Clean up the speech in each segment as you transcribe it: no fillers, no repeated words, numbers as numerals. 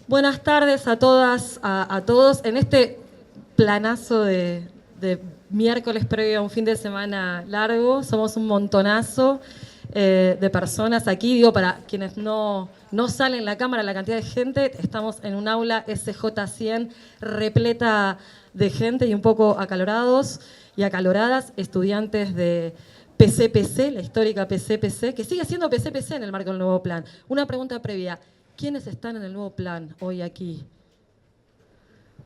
Buenas tardes a todas, a todos. En este planazo de miércoles previo a un fin de semana largo, somos un montonazo de personas aquí. Digo, para quienes no salen la cámara, la cantidad de gente, estamos en un aula SJ100 repleta de gente y un poco acalorados y acaloradas, estudiantes de PCPC, la histórica PCPC, que sigue siendo PCPC en el marco del nuevo plan. Una pregunta previa. ¿Quiénes están en el nuevo plan hoy aquí?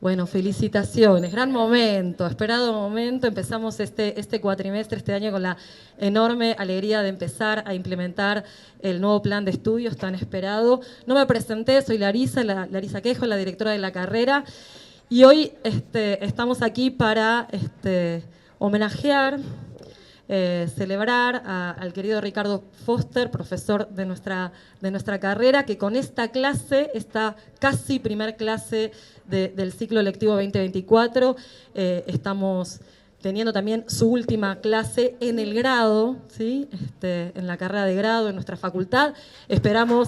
Bueno, felicitaciones, gran momento, esperado momento. Empezamos este cuatrimestre, este año, con la enorme alegría de empezar a implementar el nuevo plan de estudios tan esperado. No me presenté, soy Larisa Quejo, la directora de la carrera, y hoy estamos aquí para homenajear, celebrar al querido Ricardo Foster, profesor de nuestra carrera, que con esta clase, esta casi primer clase del ciclo lectivo 2024, estamos teniendo también su última clase en el grado, ¿sí? En la carrera de grado en nuestra facultad. Esperamos...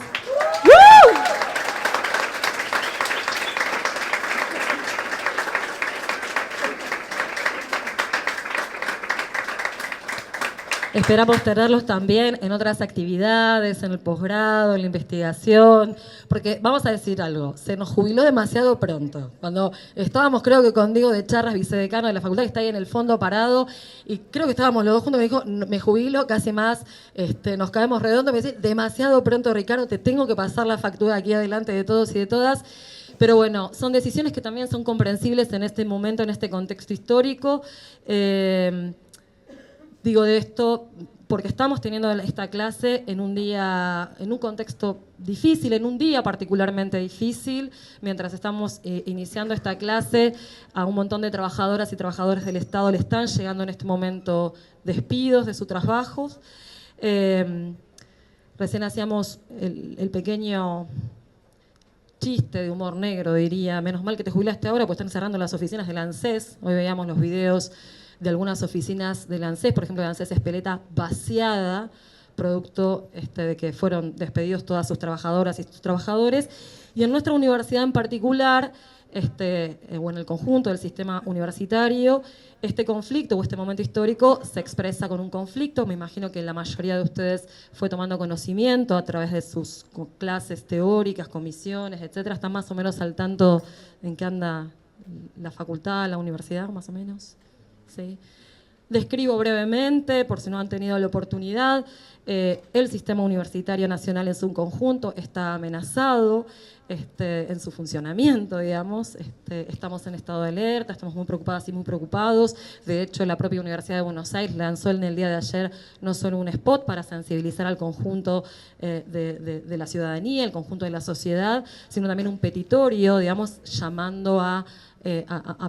Esperamos tenerlos también en otras actividades, en el posgrado, en la investigación, porque vamos a decir algo, se nos jubiló demasiado pronto. Cuando estábamos, creo que con Diego de Charras, vicedecano de la facultad, que está ahí en el fondo parado, y creo que estábamos los dos juntos, me dijo, me jubilo, casi más, nos caemos redondos, me dice, demasiado pronto, Ricardo, te tengo que pasar la factura aquí adelante de todos y de todas. Pero bueno, son decisiones que también son comprensibles en este momento, en este contexto histórico. Digo de esto porque estamos teniendo esta clase en un contexto difícil, en un día particularmente difícil, mientras estamos iniciando esta clase, a un montón de trabajadoras y trabajadores del Estado le están llegando en este momento despidos de sus trabajos. Recién hacíamos el pequeño chiste de humor negro, diría, menos mal que te jubilaste ahora, pues están cerrando las oficinas del ANSES. Hoy veíamos los videos de algunas oficinas del ANSES, por ejemplo, de ANSES Espeleta vaciada, producto de que fueron despedidos todas sus trabajadoras y sus trabajadores. Y en nuestra universidad en particular, o en el conjunto del sistema universitario, este conflicto o este momento histórico se expresa con un conflicto. Me imagino que la mayoría de ustedes fue tomando conocimiento a través de sus clases teóricas, comisiones, etcétera. ¿Están más o menos al tanto en qué anda la facultad, la universidad, más o menos? ¿Sí? Describo brevemente, por si no han tenido la oportunidad, el sistema universitario nacional en su conjunto está amenazado en su funcionamiento, digamos. Estamos en estado de alerta, estamos muy preocupadas y muy preocupados. De hecho, la propia Universidad de Buenos Aires lanzó en el día de ayer no solo un spot para sensibilizar al conjunto de la ciudadanía, el conjunto de la sociedad, sino también un petitorio, digamos, llamando a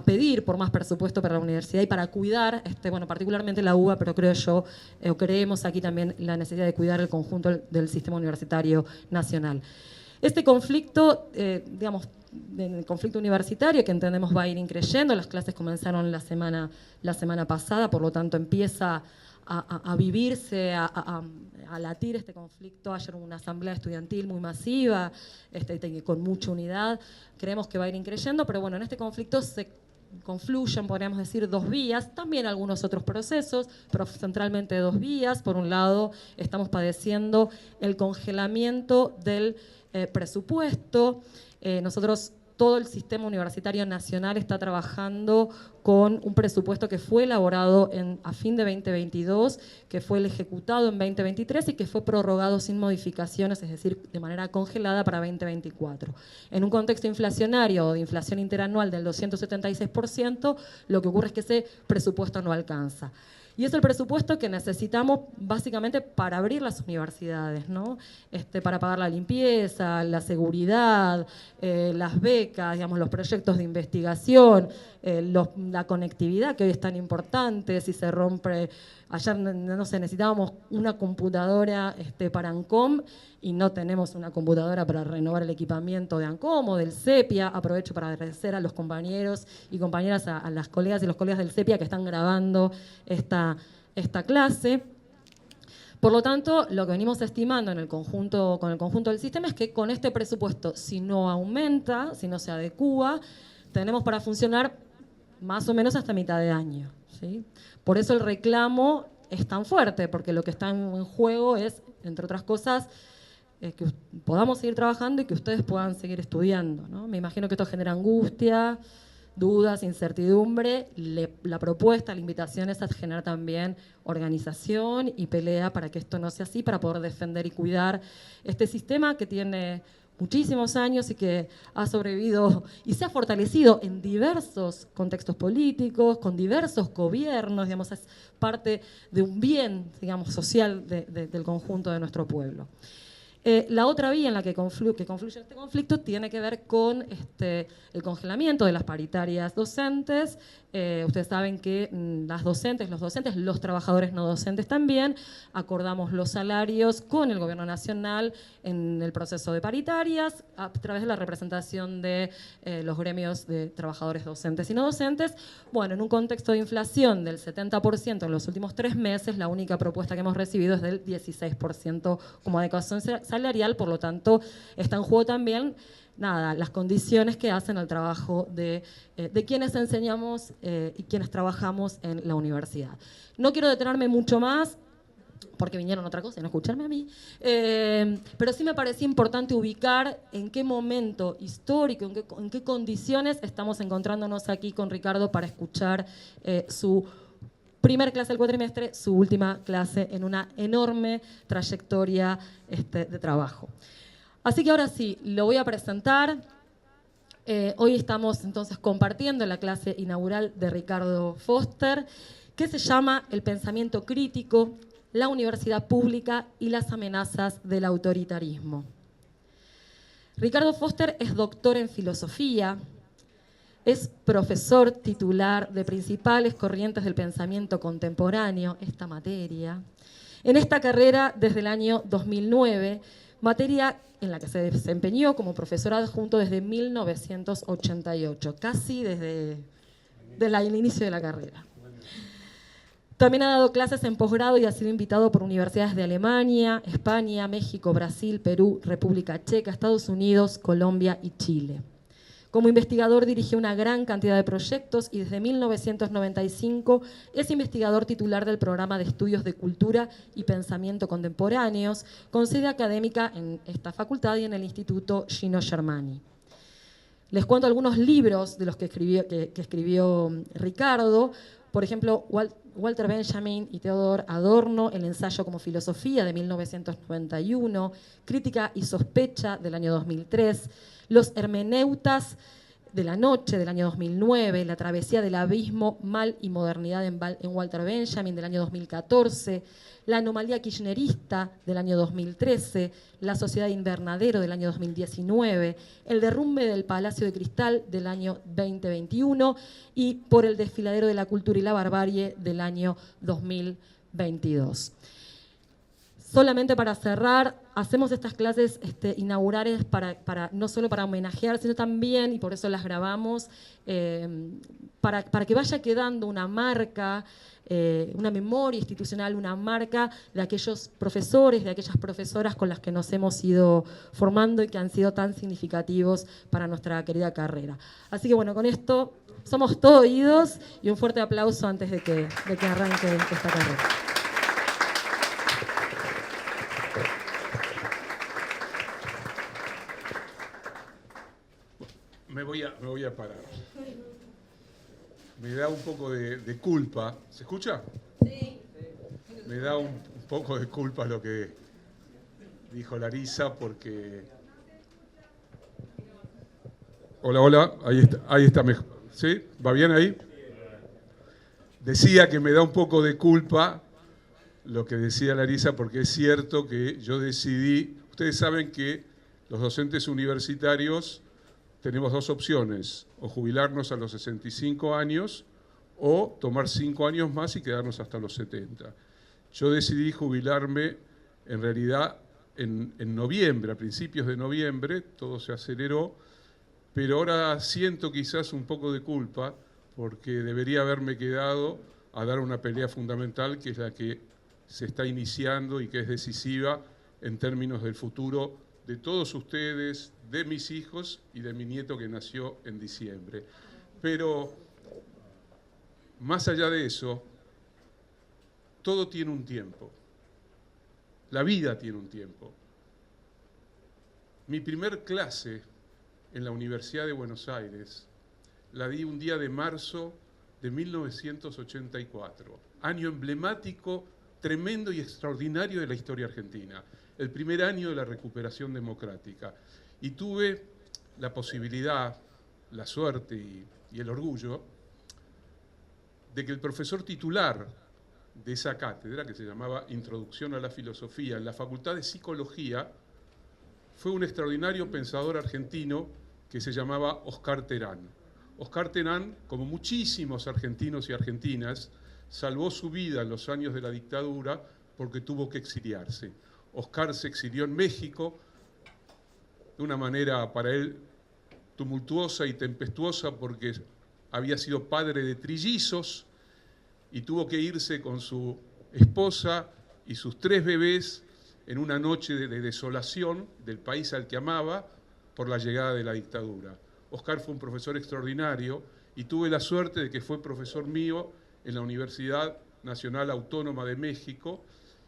pedir por más presupuesto para la universidad y para cuidar, bueno, particularmente la UBA, pero creo yo, creemos aquí también la necesidad de cuidar el conjunto del sistema universitario nacional. Este conflicto, digamos, el conflicto universitario, que entendemos va a ir increyendo, las clases comenzaron la semana pasada, por lo tanto empieza a vivirse, a latir este conflicto. Ayer hubo una asamblea estudiantil muy masiva, con mucha unidad. Creemos que va a ir increyendo, pero bueno, en este conflicto se confluyen, podríamos decir, dos vías, también algunos otros procesos, pero centralmente dos vías. Por un lado, estamos padeciendo el congelamiento del presupuesto. Nosotros, todo el sistema universitario nacional está trabajando con un presupuesto que fue elaborado a fin de 2022, que fue el ejecutado en 2023 y que fue prorrogado sin modificaciones, es decir, de manera congelada para 2024. En un contexto inflacionario o de inflación interanual del 276%, lo que ocurre es que ese presupuesto no alcanza. Y es el presupuesto que necesitamos básicamente para abrir las universidades, ¿no? Para pagar la limpieza, la seguridad, las becas, digamos, los proyectos de investigación, la conectividad, que hoy es tan importante. Si se rompe, ayer no sé, necesitábamos una computadora para ANCOM y no tenemos una computadora para renovar el equipamiento de ANCOM o del CEPIA. Aprovecho para agradecer a los compañeros y compañeras, a las colegas y los colegas del CEPIA que están grabando esta clase. Por lo tanto, lo que venimos estimando con el conjunto del sistema es que con este presupuesto, si no aumenta, si no se adecúa, tenemos para funcionar más o menos hasta mitad de año, ¿sí? Por eso el reclamo es tan fuerte, porque lo que está en juego es, entre otras cosas, que podamos seguir trabajando y que ustedes puedan seguir estudiando, ¿no? Me imagino que esto genera angustia, dudas, incertidumbre. La propuesta, la invitación es a generar también organización y pelea para que esto no sea así, para poder defender y cuidar este sistema que tiene muchísimos años y que ha sobrevivido y se ha fortalecido en diversos contextos políticos, con diversos gobiernos, digamos, es parte de un bien, digamos, social del conjunto de nuestro pueblo. La otra vía en la que confluye este conflicto tiene que ver con el congelamiento de las paritarias docentes. Ustedes saben que los docentes, los trabajadores no docentes también, acordamos los salarios con el Gobierno Nacional en el proceso de paritarias a través de la representación de los gremios de trabajadores docentes y no docentes. Bueno, en un contexto de inflación del 70% en los últimos 3 meses, la única propuesta que hemos recibido es del 16% como adecuación salarial, por lo tanto, está en juego también las condiciones que hacen al trabajo de quienes enseñamos y quienes trabajamos en la universidad. No quiero detenerme mucho más, porque vinieron a otra cosa y no escucharme a mí, pero sí me parecía importante ubicar en qué momento histórico, en qué condiciones estamos encontrándonos aquí con Ricardo para escuchar su primer clase del cuatrimestre, su última clase en una enorme trayectoria de trabajo. Así que ahora sí, lo voy a presentar. Hoy estamos entonces compartiendo la clase inaugural de Ricardo Foster, que se llama El pensamiento crítico, la universidad pública y las amenazas del autoritarismo. Ricardo Foster es doctor en filosofía, es profesor titular de principales corrientes del pensamiento contemporáneo, esta materia, en esta carrera desde el año 2009, materia en la que se desempeñó como profesor adjunto desde 1988, casi desde el inicio de la carrera. También ha dado clases en posgrado y ha sido invitado por universidades de Alemania, España, México, Brasil, Perú, República Checa, Estados Unidos, Colombia y Chile. Como investigador dirigió una gran cantidad de proyectos y desde 1995 es investigador titular del programa de estudios de cultura y pensamiento contemporáneos, con sede académica en esta facultad y en el Instituto Gino Germani. Les cuento algunos libros de los que escribió Ricardo, por ejemplo, Walter Benjamin y Theodor Adorno, El ensayo como filosofía de 1991, Crítica y sospecha del año 2003, Los hermeneutas de la noche del año 2009, La travesía del abismo, mal y modernidad en Walter Benjamin del año 2014, La anomalía kirchnerista del año 2013, La sociedad invernadero del año 2019, El derrumbe del Palacio de Cristal del año 2021 y Por el desfiladero de la cultura y la barbarie del año 2022. Solamente para cerrar, hacemos estas clases inaugurales no solo para homenajear, sino también, y por eso las grabamos, para que vaya quedando una marca, una memoria institucional, una marca de aquellos profesores, de aquellas profesoras con las que nos hemos ido formando y que han sido tan significativos para nuestra querida carrera. Así que bueno, con esto somos todo oídos y un fuerte aplauso antes de que arranque esta carrera. Me voy a parar. Me da un poco de culpa. ¿Se escucha? Sí. Me da un poco de culpa lo que dijo Larisa porque... Hola, ahí está mejor. ¿Sí? ¿Va bien ahí? Decía que me da un poco de culpa lo que decía Larisa porque es cierto que yo decidí... Ustedes saben que los docentes universitarios tenemos dos opciones, o jubilarnos a los 65 años o tomar 5 años más y quedarnos hasta los 70. Yo decidí jubilarme en realidad en noviembre, a principios de noviembre, todo se aceleró, pero ahora siento quizás un poco de culpa porque debería haberme quedado a dar una pelea fundamental que es la que se está iniciando y que es decisiva en términos del futuro de todos ustedes, de mis hijos y de mi nieto que nació en diciembre. Pero más allá de eso, todo tiene un tiempo. La vida tiene un tiempo. Mi primer clase en la Universidad de Buenos Aires la di un día de marzo de 1984, año emblemático, tremendo y extraordinario de la historia argentina, el primer año de la recuperación democrática. Y tuve la posibilidad, la suerte y el orgullo de que el profesor titular de esa cátedra, que se llamaba Introducción a la Filosofía, en la Facultad de Psicología, fue un extraordinario pensador argentino que se llamaba Oscar Terán. Oscar Terán, como muchísimos argentinos y argentinas, salvó su vida en los años de la dictadura porque tuvo que exiliarse. Oscar se exilió en México de una manera para él tumultuosa y tempestuosa porque había sido padre de trillizos y tuvo que irse con su esposa y sus 3 bebés en una noche de desolación del país al que amaba por la llegada de la dictadura. Oscar fue un profesor extraordinario y tuve la suerte de que fue profesor mío en la Universidad Nacional Autónoma de México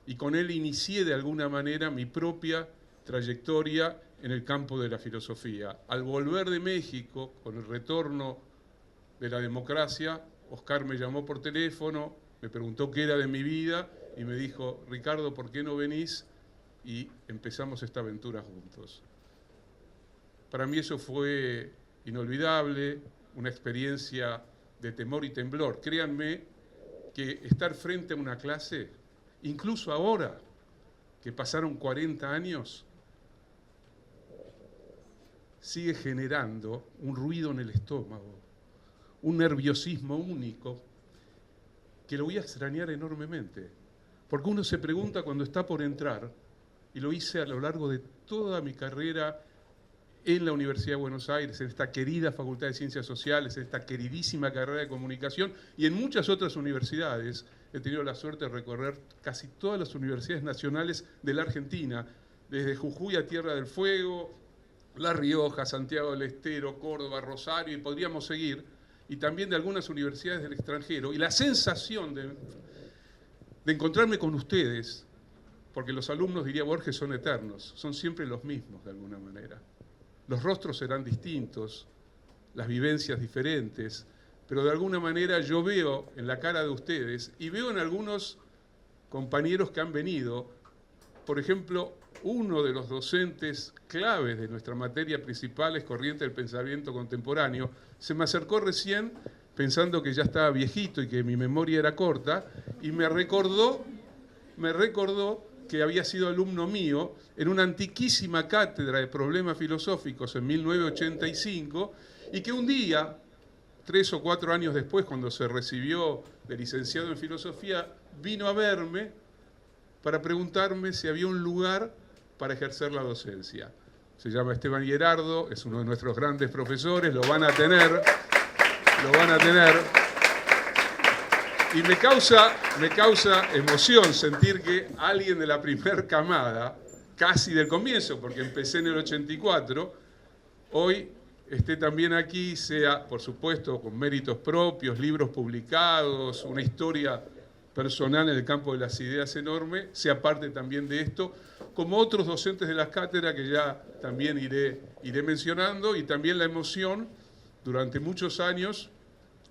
y con él inicié de alguna manera mi propia trayectoria en el campo de la filosofía. Al volver de México, con el retorno de la democracia, Oscar me llamó por teléfono, me preguntó qué era de mi vida y me dijo, Ricardo, ¿por qué no venís? Y empezamos esta aventura juntos. Para mí eso fue inolvidable, una experiencia de temor y temblor. Créanme que estar frente a una clase, incluso ahora, que pasaron 40 años, sigue generando un ruido en el estómago, un nerviosismo único, que lo voy a extrañar enormemente. Porque uno se pregunta cuando está por entrar, y lo hice a lo largo de toda mi carrera en la Universidad de Buenos Aires, en esta querida Facultad de Ciencias Sociales, en esta queridísima carrera de Comunicación y en muchas otras universidades. He tenido la suerte de recorrer casi todas las universidades nacionales de la Argentina, desde Jujuy a Tierra del Fuego, La Rioja, Santiago del Estero, Córdoba, Rosario, y podríamos seguir, y también de algunas universidades del extranjero. Y la sensación de encontrarme con ustedes, porque los alumnos, diría Borges, son eternos, son siempre los mismos de alguna manera. Los rostros serán distintos, las vivencias diferentes, pero de alguna manera yo veo en la cara de ustedes y veo en algunos compañeros que han venido, por ejemplo, uno de los docentes claves de nuestra materia principal es Corriente del Pensamiento Contemporáneo, se me acercó recién pensando que ya estaba viejito y que mi memoria era corta y me recordó que había sido alumno mío en una antiquísima cátedra de problemas filosóficos en 1985 y que un día, 3 o 4 años después, cuando se recibió de licenciado en filosofía, vino a verme para preguntarme si había un lugar para ejercer la docencia. Se llama Esteban Gerardo, es uno de nuestros grandes profesores, lo van a tener. Y me causa emoción sentir que alguien de la primer camada, casi del comienzo, porque empecé en el 84, hoy esté también aquí, sea, por supuesto, con méritos propios, libros publicados, una historia personal en el campo de las ideas enorme, sea parte también de esto, como otros docentes de la cátedra que ya también iré mencionando, y también la emoción durante muchos años,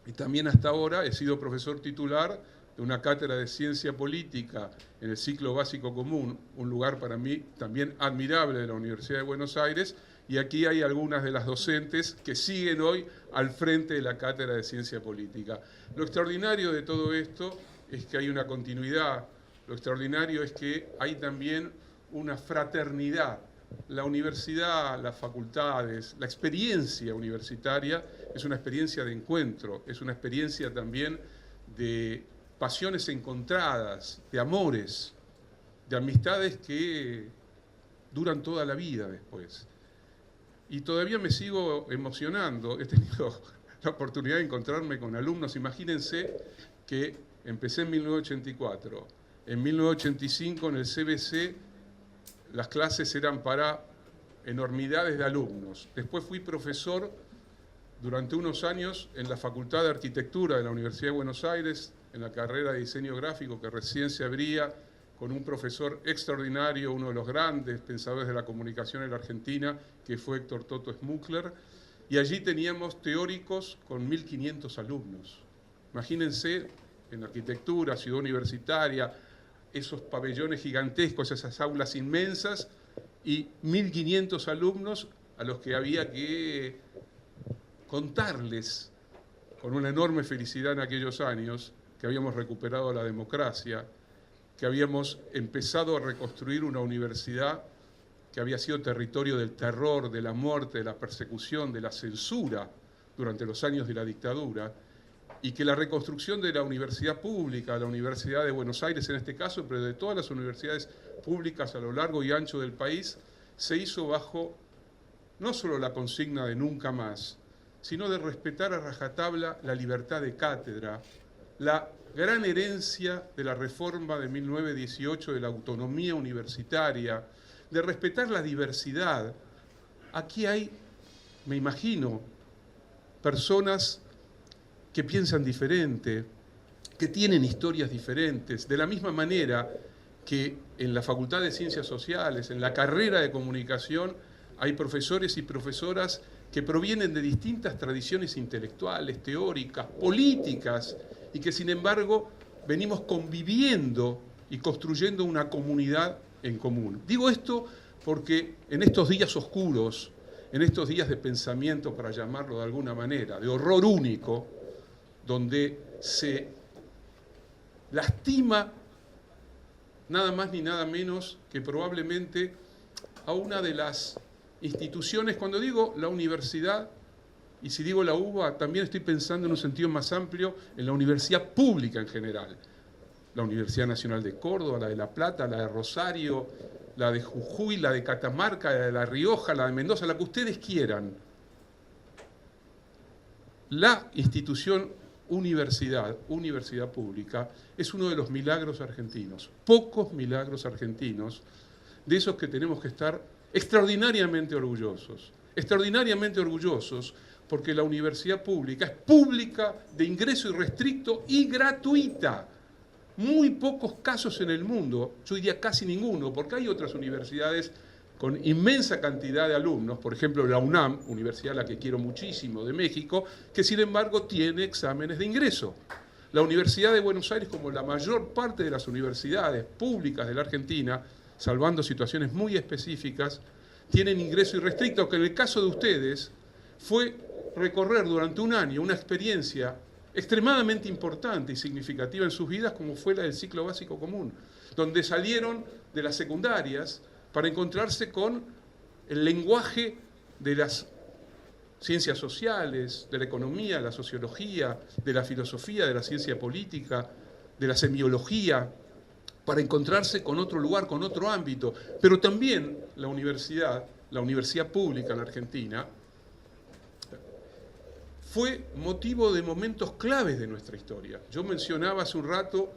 y también hasta ahora he sido profesor titular de una cátedra de ciencia política en el ciclo básico común, un lugar para mí también admirable de la Universidad de Buenos Aires, y aquí hay algunas de las docentes que siguen hoy al frente de la cátedra de ciencia política. Lo extraordinario de todo esto es que hay una continuidad, lo extraordinario es que hay también una fraternidad. La universidad, las facultades, la experiencia universitaria es una experiencia de encuentro, es una experiencia también de pasiones encontradas, de amores, de amistades que duran toda la vida después. Y todavía me sigo emocionando, he tenido la oportunidad de encontrarme con alumnos, imagínense que empecé en 1984 En 1985 en el CBC las clases eran para enormidades de alumnos. Después fui profesor durante unos años en la Facultad de Arquitectura de la Universidad de Buenos Aires, en la carrera de diseño gráfico que recién se abría, con un profesor extraordinario, uno de los grandes pensadores de la comunicación en la Argentina, que fue Héctor Toto Smukler, y allí teníamos teóricos con 1.500 alumnos. Imagínense, en arquitectura, ciudad universitaria, esos pabellones gigantescos, esas aulas inmensas, y 1.500 alumnos a los que había que contarles, con una enorme felicidad en aquellos años, que habíamos recuperado la democracia, que habíamos empezado a reconstruir una universidad que había sido territorio del terror, de la muerte, de la persecución, de la censura durante los años de la dictadura, y que la reconstrucción de la universidad pública, la Universidad de Buenos Aires en este caso, pero de todas las universidades públicas a lo largo y ancho del país, se hizo bajo no solo la consigna de nunca más, sino de respetar a rajatabla la libertad de cátedra, la gran herencia de la reforma de 1918 de la autonomía universitaria, de respetar la diversidad. Aquí hay, me imagino, personas que piensan diferente, que tienen historias diferentes, de la misma manera que en la Facultad de Ciencias Sociales, en la carrera de Comunicación, hay profesores y profesoras que provienen de distintas tradiciones intelectuales, teóricas, políticas, y que sin embargo venimos conviviendo y construyendo una comunidad en común. Digo esto porque en estos días oscuros, en estos días de pensamiento, para llamarlo de alguna manera, de horror único, donde se lastima nada más ni nada menos que probablemente a una de las instituciones, cuando digo la universidad, y si digo la UBA, también estoy pensando en un sentido más amplio en la universidad pública en general. La Universidad Nacional de Córdoba, la de La Plata, la de Rosario, la de Jujuy, la de Catamarca, la de La Rioja, la de Mendoza, la que ustedes quieran. La institución universidad pública, es uno de los milagros argentinos, pocos milagros argentinos, de esos que tenemos que estar extraordinariamente orgullosos, porque la universidad pública es pública, de ingreso irrestricto y gratuita. Muy pocos casos en el mundo, yo diría casi ninguno, porque hay otras universidades con inmensa cantidad de alumnos, por ejemplo la UNAM, universidad a la que quiero muchísimo, de México, que sin embargo tiene exámenes de ingreso. La Universidad de Buenos Aires, como la mayor parte de las universidades públicas de la Argentina, salvando situaciones muy específicas, tienen ingreso irrestricto, que en el caso de ustedes fue recorrer durante un año una experiencia extremadamente importante y significativa en sus vidas, como fue la del ciclo básico común, donde salieron de las secundarias para encontrarse con el lenguaje de las ciencias sociales, de la economía, de la sociología, de la filosofía, de la ciencia política, de la semiología, para encontrarse con otro lugar, con otro ámbito. Pero también la universidad pública en Argentina, fue motivo de momentos claves de nuestra historia. Yo mencionaba hace un rato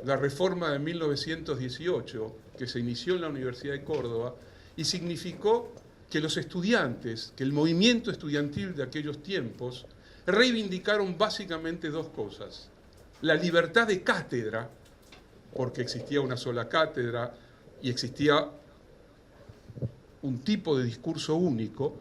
la reforma de 1918, que se inició en la Universidad de Córdoba, y significó que los estudiantes, que el movimiento estudiantil de aquellos tiempos, reivindicaron básicamente dos cosas. La libertad de cátedra, porque existía una sola cátedra y existía un tipo de discurso único,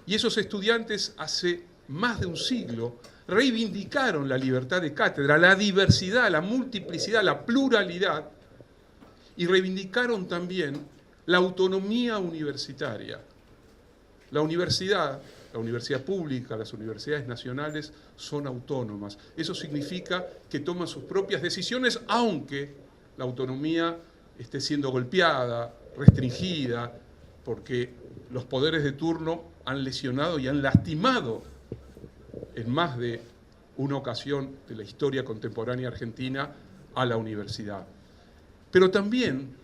y esos estudiantes hace más de un siglo reivindicaron la libertad de cátedra, la diversidad, la multiplicidad, la pluralidad, y reivindicaron también la autonomía universitaria. La universidad pública, las universidades nacionales son autónomas. Eso significa que toman sus propias decisiones, aunque la autonomía esté siendo golpeada, restringida, porque los poderes de turno han lesionado y han lastimado en más de una ocasión de la historia contemporánea argentina a la universidad. Pero también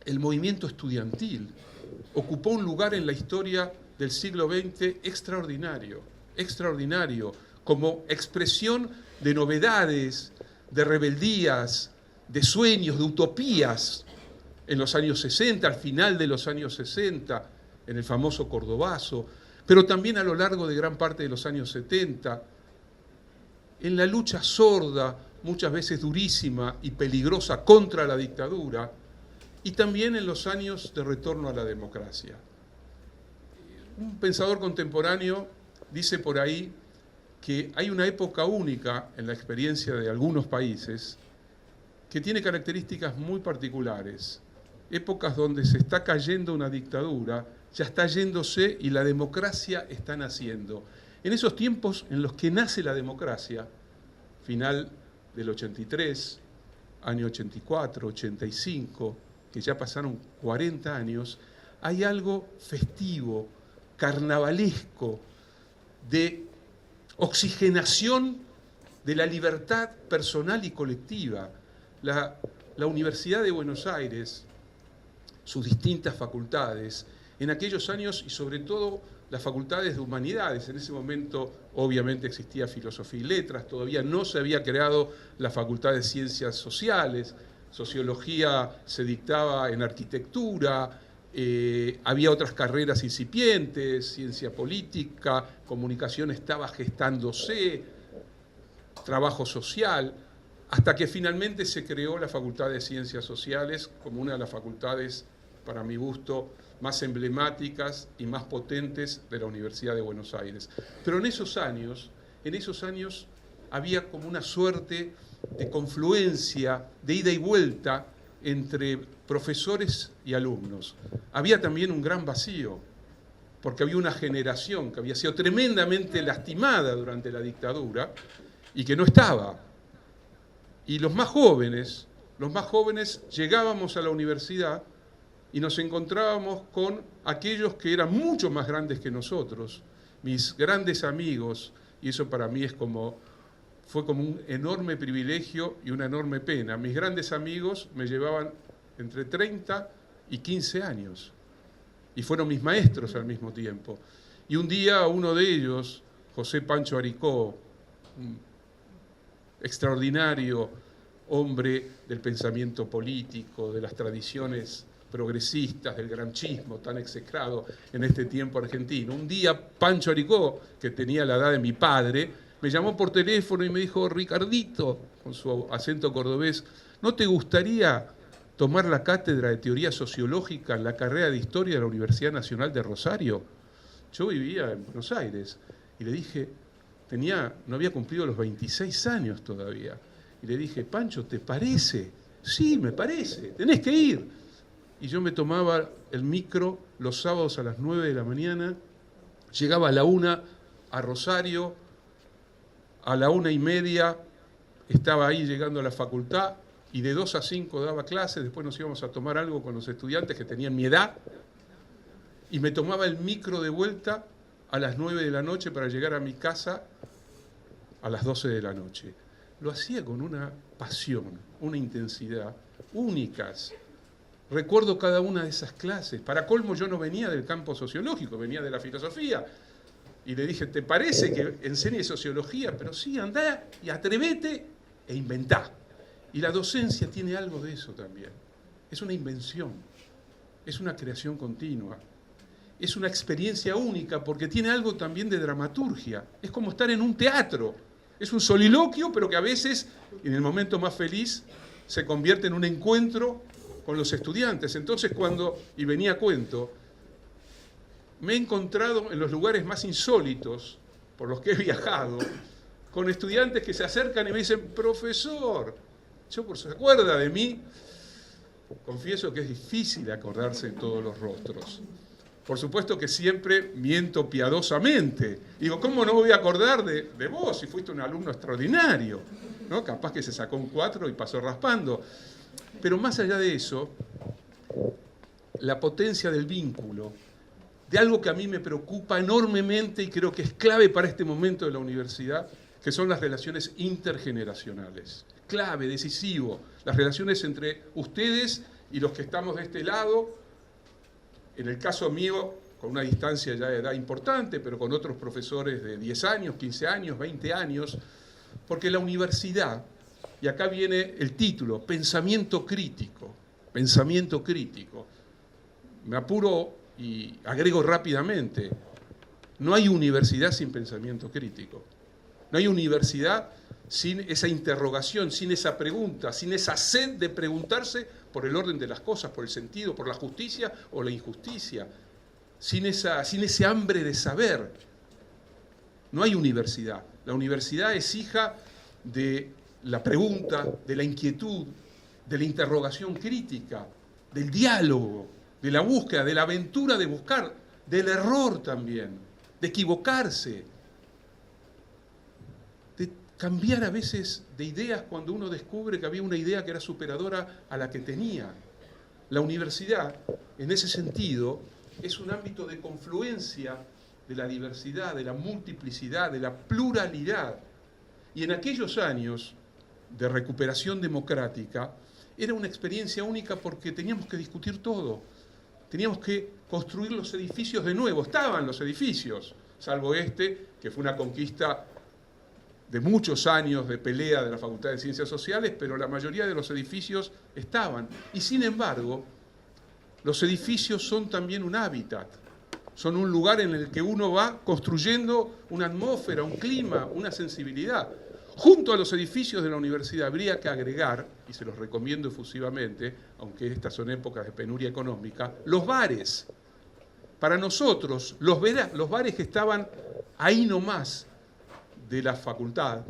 el movimiento estudiantil ocupó un lugar en la historia del siglo XX extraordinario, como expresión de novedades, de rebeldías, de sueños, de utopías en los años 60, al final de los años 60, en el famoso Cordobazo, pero también a lo largo de gran parte de los años 70, en la lucha sorda, muchas veces durísima y peligrosa contra la dictadura, y también en los años de retorno a la democracia. Un pensador contemporáneo dice por ahí que hay una época única en la experiencia de algunos países que tiene características muy particulares. Épocas donde se está cayendo una dictadura, ya está yéndose y la democracia está naciendo. En esos tiempos en los que nace la democracia, final del 83, año 84, 85, que ya pasaron 40 años, hay algo festivo, carnavalesco, de oxigenación de la libertad personal y colectiva. La Universidad de Buenos Aires, sus distintas facultades, en aquellos años y sobre todo las facultades de humanidades, en ese momento obviamente existía filosofía y letras, todavía no se había creado la facultad de ciencias sociales, sociología se dictaba en arquitectura, había otras carreras incipientes, ciencia política, comunicación estaba gestándose, trabajo social, hasta que finalmente se creó la Facultad de Ciencias Sociales como una de las facultades, para mi gusto, más emblemáticas y más potentes de la Universidad de Buenos Aires. Pero en esos años había como una suerte de confluencia, de ida y vuelta entre profesores y alumnos. Había también un gran vacío, porque había una generación que había sido tremendamente lastimada durante la dictadura y que no estaba. Y los más jóvenes llegábamos a la universidad y nos encontrábamos con aquellos que eran mucho más grandes que nosotros, mis grandes amigos, y eso para mí fue como un enorme privilegio y una enorme pena. Mis grandes amigos me llevaban entre 30 y 15 años, y fueron mis maestros al mismo tiempo. Y un día uno de ellos, José Pancho Aricó, un extraordinario hombre del pensamiento político, de las tradiciones progresistas, del granchismo tan execrado en este tiempo argentino. Un día Pancho Aricó, que tenía la edad de mi padre, me llamó por teléfono y me dijo: Ricardito, con su acento cordobés, ¿no te gustaría tomar la cátedra de teoría sociológica en la carrera de historia de la Universidad Nacional de Rosario? Yo vivía en Buenos Aires y le dije, no había cumplido los 26 años todavía, y le dije: Pancho, ¿te parece? Sí, me parece, tenés que ir. Y yo me tomaba el micro los sábados a las 9 de la mañana, llegaba a la 1 a Rosario, a la 1:30 estaba ahí llegando a la facultad, y de 2 a 5 daba clases, después nos íbamos a tomar algo con los estudiantes que tenían mi edad, y me tomaba el micro de vuelta a las 9 de la noche para llegar a mi casa a las 12 de la noche. Lo hacía con una pasión, una intensidad únicas. Recuerdo cada una de esas clases. Para colmo, yo no venía del campo sociológico, venía de la filosofía. Y le dije: ¿te parece que enseñe sociología? Pero sí, andá y atrévete e inventá. Y la docencia tiene algo de eso también. Es una invención, es una creación continua, es una experiencia única porque tiene algo también de dramaturgia. Es como estar en un teatro. Es un soliloquio, pero que a veces, en el momento más feliz, se convierte en un encuentro con los estudiantes. Entonces, y venía a cuento, me he encontrado en los lugares más insólitos por los que he viajado, con estudiantes que se acercan y me dicen: profesor, ¿se acuerda de mí? Confieso que es difícil acordarse de todos los rostros. Por supuesto que siempre miento piadosamente. Digo: ¿cómo no me voy a acordar de vos si fuiste un alumno extraordinario? ¿No? Capaz que se sacó un 4 y pasó raspando. Pero más allá de eso, la potencia del vínculo, de algo que a mí me preocupa enormemente y creo que es clave para este momento de la universidad, que son las relaciones intergeneracionales. Clave, decisivo, las relaciones entre ustedes y los que estamos de este lado, en el caso mío, con una distancia ya de edad importante, pero con otros profesores de 10 años, 15 años, 20 años, porque la universidad Y acá viene el título, pensamiento crítico. Pensamiento crítico. Me apuro y agrego rápidamente, no hay universidad sin pensamiento crítico. No hay universidad sin esa interrogación, sin esa pregunta, sin esa sed de preguntarse por el orden de las cosas, por el sentido, por la justicia o la injusticia, sin ese hambre de saber. No hay universidad. La universidad es hija de la pregunta, de la inquietud, de la interrogación crítica, del diálogo, de la búsqueda, de la aventura de buscar, del error también, de equivocarse, de cambiar a veces de ideas cuando uno descubre que había una idea que era superadora a la que tenía. La universidad, en ese sentido, es un ámbito de confluencia de la diversidad, de la multiplicidad, de la pluralidad. Y en aquellos años de recuperación democrática, era una experiencia única porque teníamos que discutir todo. Teníamos que construir los edificios de nuevo. Estaban los edificios, salvo este, que fue una conquista de muchos años de pelea de la Facultad de Ciencias Sociales, pero la mayoría de los edificios estaban. Y sin embargo, los edificios son también un hábitat. Son un lugar en el que uno va construyendo una atmósfera, un clima, una sensibilidad. Junto a los edificios de la universidad habría que agregar, y se los recomiendo efusivamente, aunque estas son épocas de penuria económica, los bares. Para nosotros, los bares que estaban ahí nomás de la facultad,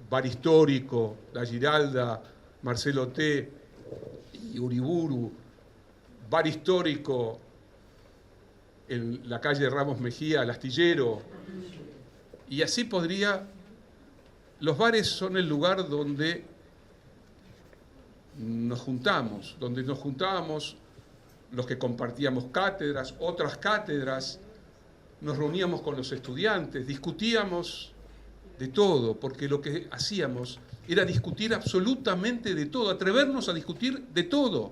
Bar Histórico, La Giralda, Marcelo T. y Uriburu, Bar Histórico en la calle Ramos Mejía, El Astillero, y así podría. Los bares son el lugar donde nos juntábamos los que compartíamos cátedras, otras cátedras, nos reuníamos con los estudiantes, discutíamos de todo, porque lo que hacíamos era discutir absolutamente de todo, atrevernos a discutir de todo.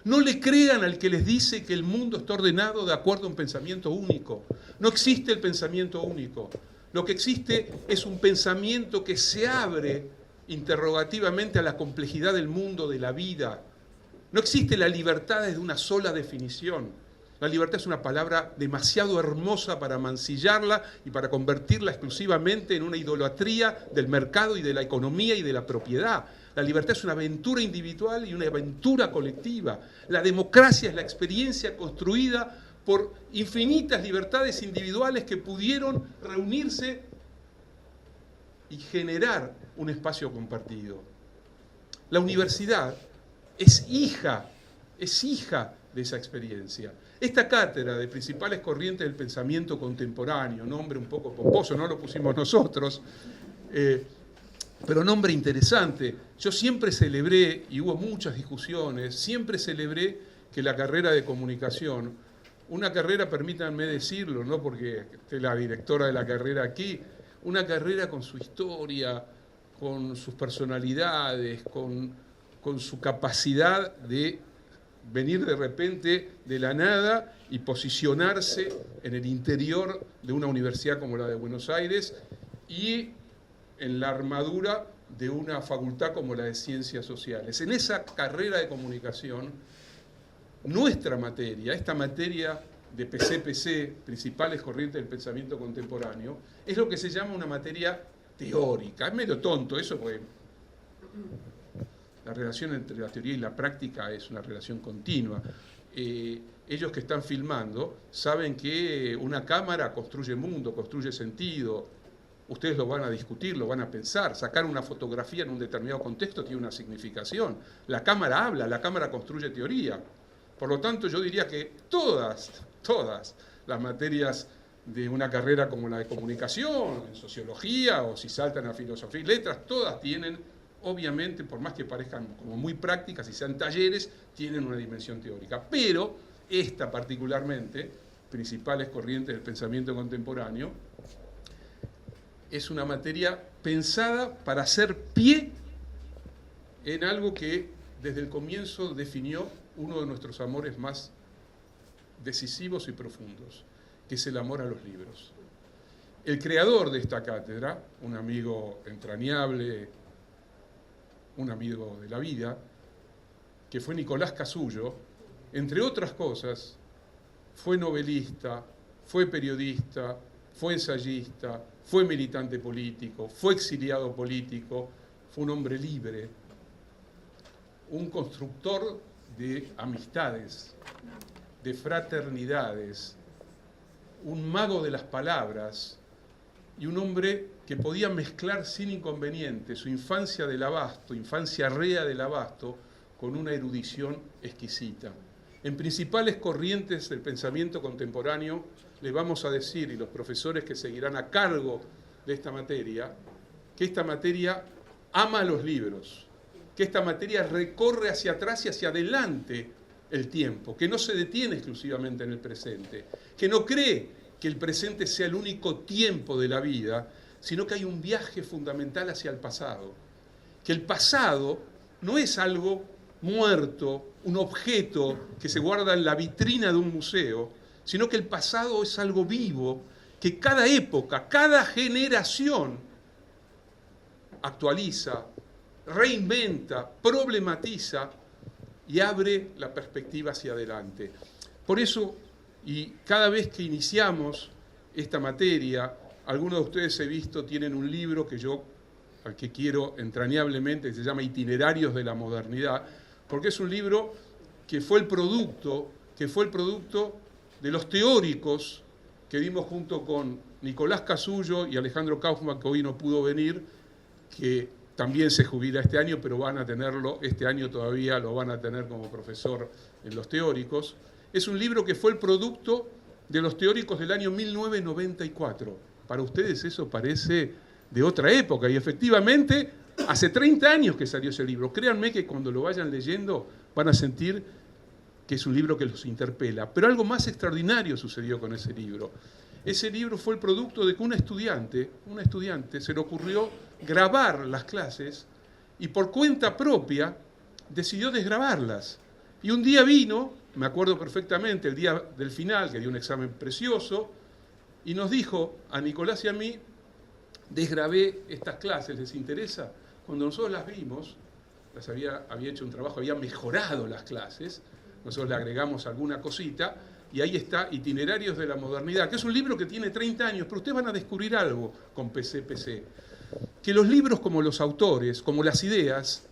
No le crean al que les dice que el mundo está ordenado de acuerdo a un pensamiento único. No existe el pensamiento único. Lo que existe es un pensamiento que se abre interrogativamente a la complejidad del mundo, de la vida. No existe la libertad desde una sola definición. La libertad es una palabra demasiado hermosa para mancillarla y para convertirla exclusivamente en una idolatría del mercado y de la economía y de la propiedad. La libertad es una aventura individual y una aventura colectiva. La democracia es la experiencia construida por infinitas libertades individuales que pudieron reunirse y generar un espacio compartido. La universidad es hija de esa experiencia. Esta cátedra de principales corrientes del pensamiento contemporáneo, nombre un poco pomposo, no lo pusimos nosotros, pero nombre interesante. Yo siempre celebré, y hubo muchas discusiones, siempre celebré que la carrera de comunicación, una carrera, permítanme decirlo, no porque esté la directora de la carrera aquí, una carrera con su historia, con sus personalidades, con su capacidad de venir de repente de la nada y posicionarse en el interior de una universidad como la de Buenos Aires y en la armadura de una facultad como la de Ciencias Sociales. En esa carrera de comunicación, nuestra materia, esta materia de PCPC, principales corrientes del pensamiento contemporáneo, es lo que se llama una materia teórica. Es medio tonto eso, porque la relación entre la teoría y la práctica es una relación continua. Ellos que están filmando saben que una cámara construye mundo, construye sentido. Ustedes lo van a discutir, lo van a pensar. Sacar una fotografía en un determinado contexto tiene una significación. La cámara habla, la cámara construye teoría. Por lo tanto, yo diría que todas las materias de una carrera como la de comunicación, en sociología, o si saltan a filosofía y letras, todas tienen, obviamente, por más que parezcan como muy prácticas y sean talleres, tienen una dimensión teórica. Pero esta particularmente, principales corrientes del pensamiento contemporáneo, es una materia pensada para hacer pie en algo que desde el comienzo definió uno de nuestros amores más decisivos y profundos, que es el amor a los libros. El creador de esta cátedra, un amigo entrañable, un amigo de la vida, que fue Nicolás Casullo, entre otras cosas, fue novelista, fue periodista, fue ensayista, fue militante político, fue exiliado político, fue un hombre libre, un constructor de amistades, de fraternidades, un mago de las palabras y un hombre que podía mezclar sin inconveniente su infancia del Abasto, infancia rea del Abasto, con una erudición exquisita. En principales corrientes del pensamiento contemporáneo le vamos a decir, y los profesores que seguirán a cargo de esta materia, que esta materia ama los libros, que esta materia recorre hacia atrás y hacia adelante el tiempo, que no se detiene exclusivamente en el presente, que no cree que el presente sea el único tiempo de la vida, sino que hay un viaje fundamental hacia el pasado, que el pasado no es algo muerto, un objeto que se guarda en la vitrina de un museo, sino que el pasado es algo vivo, que cada época, cada generación actualiza, reinventa, problematiza y abre la perspectiva hacia adelante. Por eso, y cada vez que iniciamos esta materia, algunos de ustedes he visto tienen un libro al que quiero entrañablemente, que se llama Itinerarios de la Modernidad, porque es un libro que fue el producto de los teóricos que dimos junto con Nicolás Casullo y Alejandro Kaufman, que hoy no pudo venir, que también se jubila este año, pero van a tenerlo, este año todavía lo van a tener como profesor en los teóricos. Es un libro que fue el producto de los teóricos del año 1994. Para ustedes eso parece de otra época, y efectivamente hace 30 años que salió ese libro. Créanme que cuando lo vayan leyendo van a sentir que es un libro que los interpela. Pero algo más extraordinario sucedió con ese libro. Ese libro fue el producto de que una estudiante se le ocurrió grabar las clases y por cuenta propia decidió desgrabarlas. Y un día vino, me acuerdo perfectamente, el día del final, que dio un examen precioso, y nos dijo a Nicolás y a mí: desgrabé estas clases, ¿les interesa? Cuando nosotros las vimos, había hecho un trabajo, había mejorado las clases, nosotros le agregamos alguna cosita, y ahí está Itinerarios de la Modernidad, que es un libro que tiene 30 años, pero ustedes van a descubrir algo con PCPC, que los libros, como los autores, como las ideas,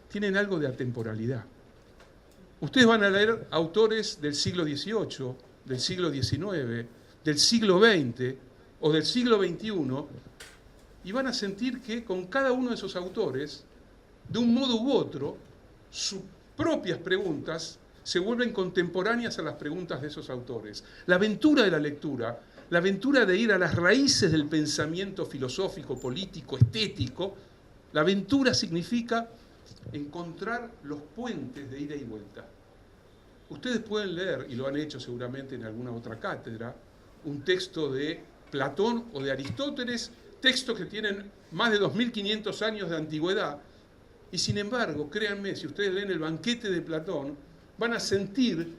tienen algo de atemporalidad. Ustedes van a leer autores del siglo XVIII, del siglo XIX, del siglo XX o del siglo XXI, y van a sentir que con cada uno de esos autores, de un modo u otro, sus propias preguntas se vuelven contemporáneas a las preguntas de esos autores. La aventura de la lectura, la aventura de ir a las raíces del pensamiento filosófico, político, estético, la aventura significa encontrar los puentes de ida y vuelta. Ustedes pueden leer, y lo han hecho seguramente en alguna otra cátedra, un texto de Platón o de Aristóteles, textos que tienen más de 2500 años de antigüedad, y sin embargo, créanme, si ustedes leen el Banquete de Platón, van a sentir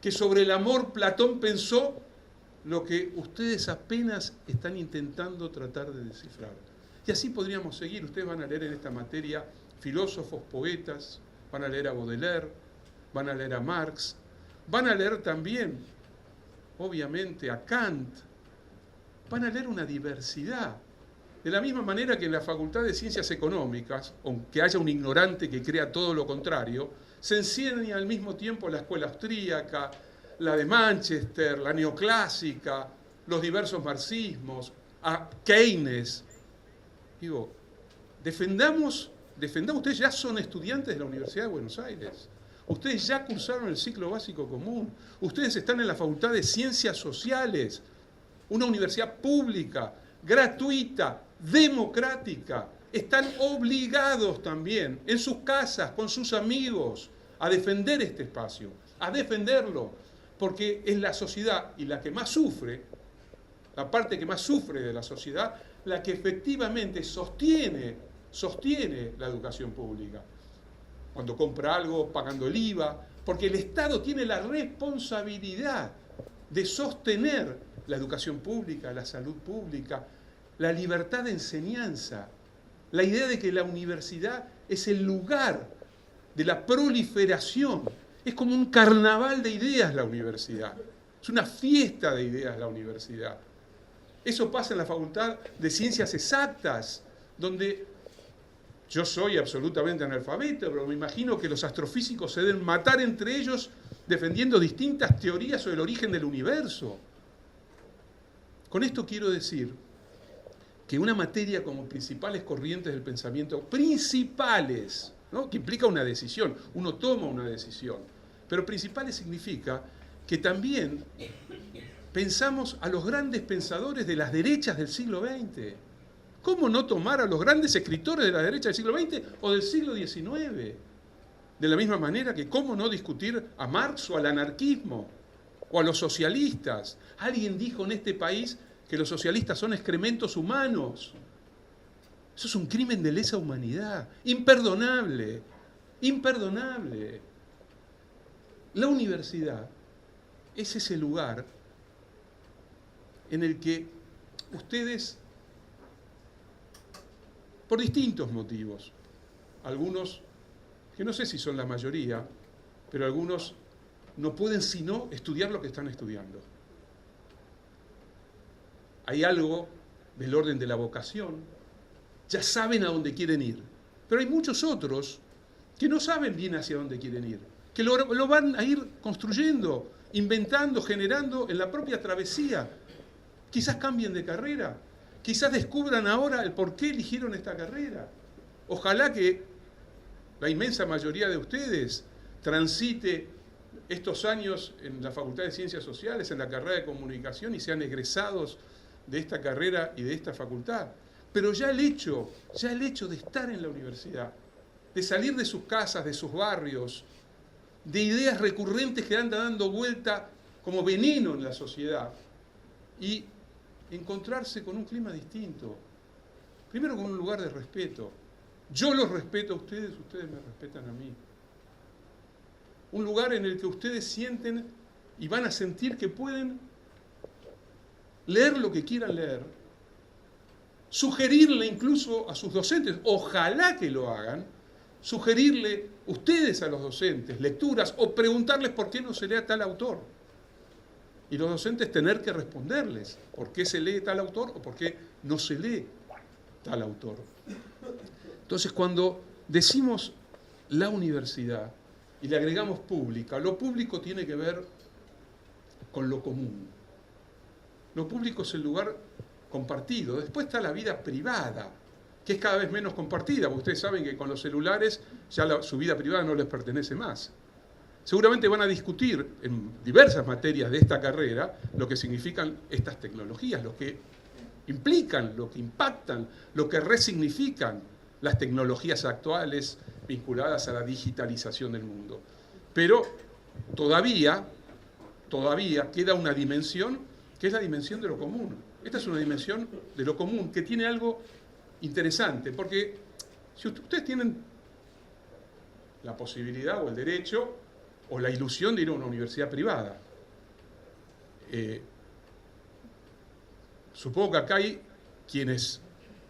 que sobre el amor Platón pensó lo que ustedes apenas están intentando tratar de descifrar. Y así podríamos seguir. Ustedes van a leer en esta materia filósofos, poetas, van a leer a Baudelaire, van a leer a Marx, van a leer también, obviamente, a Kant, van a leer una diversidad. De la misma manera que en la Facultad de Ciencias Económicas, aunque haya un ignorante que crea todo lo contrario, se enseña al mismo tiempo la escuela austríaca, la de Manchester, la neoclásica, los diversos marxismos, a Keynes. Digo, defendamos, ustedes ya son estudiantes de la Universidad de Buenos Aires, ustedes ya cursaron el ciclo básico común, ustedes están en la Facultad de Ciencias Sociales, una universidad pública, gratuita, democrática. Están obligados también, en sus casas, con sus amigos, a defender este espacio, a defenderlo, porque es la sociedad y la que más sufre, la parte que más sufre de la sociedad, la que efectivamente sostiene la educación pública. Cuando compra algo, pagando el IVA, porque el Estado tiene la responsabilidad de sostener la educación pública, la salud pública, la libertad de enseñanza. La idea de que la universidad es el lugar de la proliferación. Es como un carnaval de ideas la universidad. Es una fiesta de ideas la universidad. Eso pasa en la Facultad de Ciencias Exactas, donde yo soy absolutamente analfabeto, pero me imagino que los astrofísicos se deben matar entre ellos defendiendo distintas teorías sobre el origen del universo. Con esto quiero decir que una materia como principales corrientes del pensamiento, principales, ¿no?, que implica una decisión, uno toma una decisión, pero principales significa que también pensamos a los grandes pensadores de las derechas del siglo XX. ¿Cómo no tomar a los grandes escritores de la derecha del siglo XX o del siglo XIX? De la misma manera que cómo no discutir a Marx o al anarquismo o a los socialistas. Alguien dijo en este país que los socialistas son excrementos humanos. Eso es un crimen de lesa humanidad, imperdonable, imperdonable. La universidad es ese lugar en el que ustedes, por distintos motivos, algunos, que no sé si son la mayoría, pero algunos no pueden sino estudiar lo que están estudiando. Hay algo del orden de la vocación, ya saben a dónde quieren ir, pero hay muchos otros que no saben bien hacia dónde quieren ir, que lo van a ir construyendo, inventando, generando en la propia travesía. Quizás cambien de carrera, quizás descubran ahora el por qué eligieron esta carrera. Ojalá que la inmensa mayoría de ustedes transite estos años en la Facultad de Ciencias Sociales, en la carrera de Comunicación, y sean egresados de esta carrera y de esta facultad. Pero ya el hecho de estar en la universidad, de salir de sus casas, de sus barrios, de ideas recurrentes que andan dando vuelta como veneno en la sociedad, y encontrarse con un clima distinto. Primero con un lugar de respeto. Yo los respeto a ustedes, ustedes me respetan a mí. Un lugar en el que ustedes sienten y van a sentir que pueden leer lo que quieran leer, sugerirle incluso a sus docentes, ojalá que lo hagan, sugerirle ustedes a los docentes lecturas o preguntarles por qué no se lee tal autor. Y los docentes tener que responderles por qué se lee tal autor o por qué no se lee tal autor. Entonces, cuando decimos la universidad y le agregamos pública, lo público tiene que ver con lo común. Lo público es el lugar compartido. Después está la vida privada, que es cada vez menos compartida, porque ustedes saben que con los celulares ya su vida privada no les pertenece más. Seguramente van a discutir en diversas materias de esta carrera lo que significan estas tecnologías, lo que implican, lo que impactan, lo que resignifican las tecnologías actuales vinculadas a la digitalización del mundo. Pero todavía queda una dimensión que es la dimensión de lo común. Esta es una dimensión de lo común que tiene algo interesante, porque si ustedes tienen la posibilidad o el derecho o la ilusión de ir a una universidad privada, supongo que acá hay quienes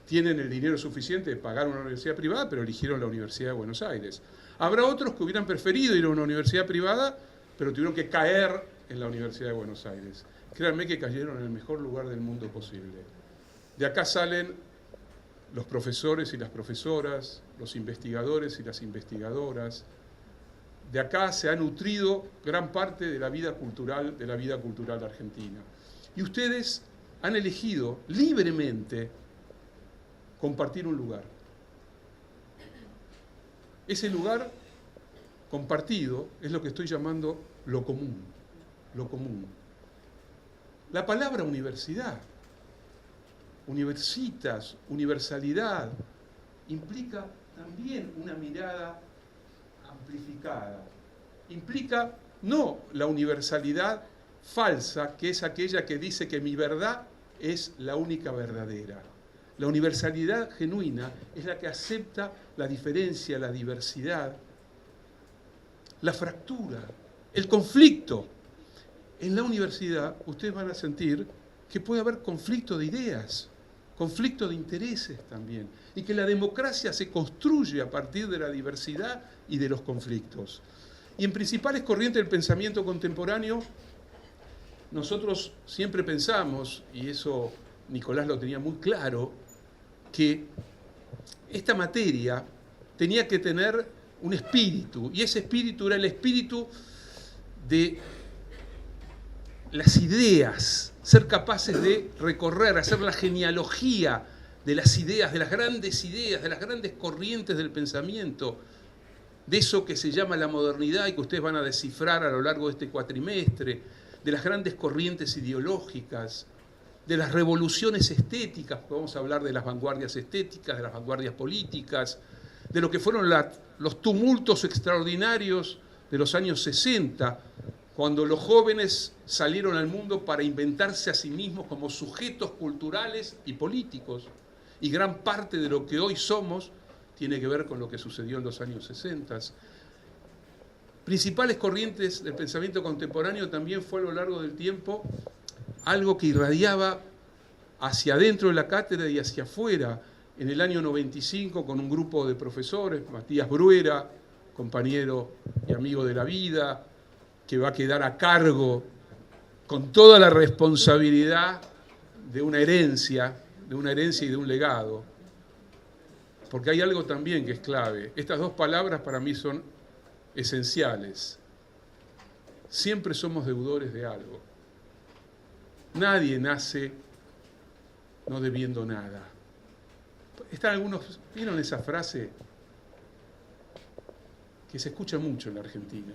tienen el dinero suficiente de pagar una universidad privada, pero eligieron la Universidad de Buenos Aires. Habrá otros que hubieran preferido ir a una universidad privada, pero tuvieron que caer en la Universidad de Buenos Aires. Créanme que cayeron en el mejor lugar del mundo posible. De acá salen los profesores y las profesoras, los investigadores y las investigadoras. De acá se ha nutrido gran parte de la vida cultural argentina. Y ustedes han elegido libremente compartir un lugar. Ese lugar compartido es lo que estoy llamando lo común. Lo común. La palabra universidad, universitas, universalidad, implica también una mirada amplificada. Implica no la universalidad falsa, que es aquella que dice que mi verdad es la única verdadera. La universalidad genuina es la que acepta la diferencia, la diversidad, la fractura, el conflicto. En la universidad ustedes van a sentir que puede haber conflicto de ideas, conflicto de intereses también, y que la democracia se construye a partir de la diversidad y de los conflictos. Y en principales corrientes del pensamiento contemporáneo, nosotros siempre pensamos, y eso Nicolás lo tenía muy claro, que esta materia tenía que tener un espíritu, y ese espíritu era el espíritu de las ideas, ser capaces de recorrer, hacer la genealogía de las ideas, de las grandes corrientes del pensamiento, de eso que se llama la modernidad y que ustedes van a descifrar a lo largo de este cuatrimestre, de las grandes corrientes ideológicas, de las revoluciones estéticas, porque vamos a hablar de las vanguardias estéticas, de las vanguardias políticas, de lo que fueron los tumultos extraordinarios de los años 60, cuando los jóvenes salieron al mundo para inventarse a sí mismos como sujetos culturales y políticos. Y gran parte de lo que hoy somos tiene que ver con lo que sucedió en los años 60. Principales corrientes del pensamiento contemporáneo también fue a lo largo del tiempo algo que irradiaba hacia adentro de la cátedra y hacia afuera. En el año 95, con un grupo de profesores, Matías Bruera, compañero y amigo de la vida, que va a quedar a cargo con toda la responsabilidad de una herencia y de un legado. Porque hay algo también que es clave. Estas dos palabras para mí son esenciales. Siempre somos deudores de algo. Nadie nace no debiendo nada. Están algunos, ¿vieron esa frase que se escucha mucho en la Argentina?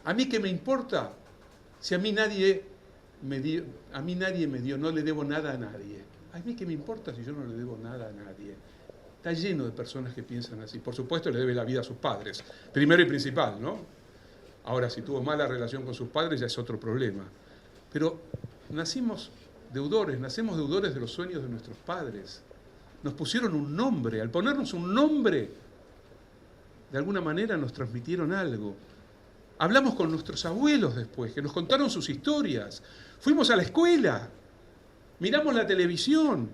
¿A mí qué me importa si a mí nadie me dio, no le debo nada a nadie? ¿A mí qué me importa si yo no le debo nada a nadie? Está lleno de personas que piensan así. Por supuesto, le debe la vida a sus padres, primero y principal, ¿no? Ahora, si tuvo mala relación con sus padres, ya es otro problema. Pero nacemos deudores de los sueños de nuestros padres. Nos pusieron un nombre. Al ponernos un nombre, de alguna manera nos transmitieron algo. Hablamos con nuestros abuelos después, que nos contaron sus historias. Fuimos a la escuela, miramos la televisión,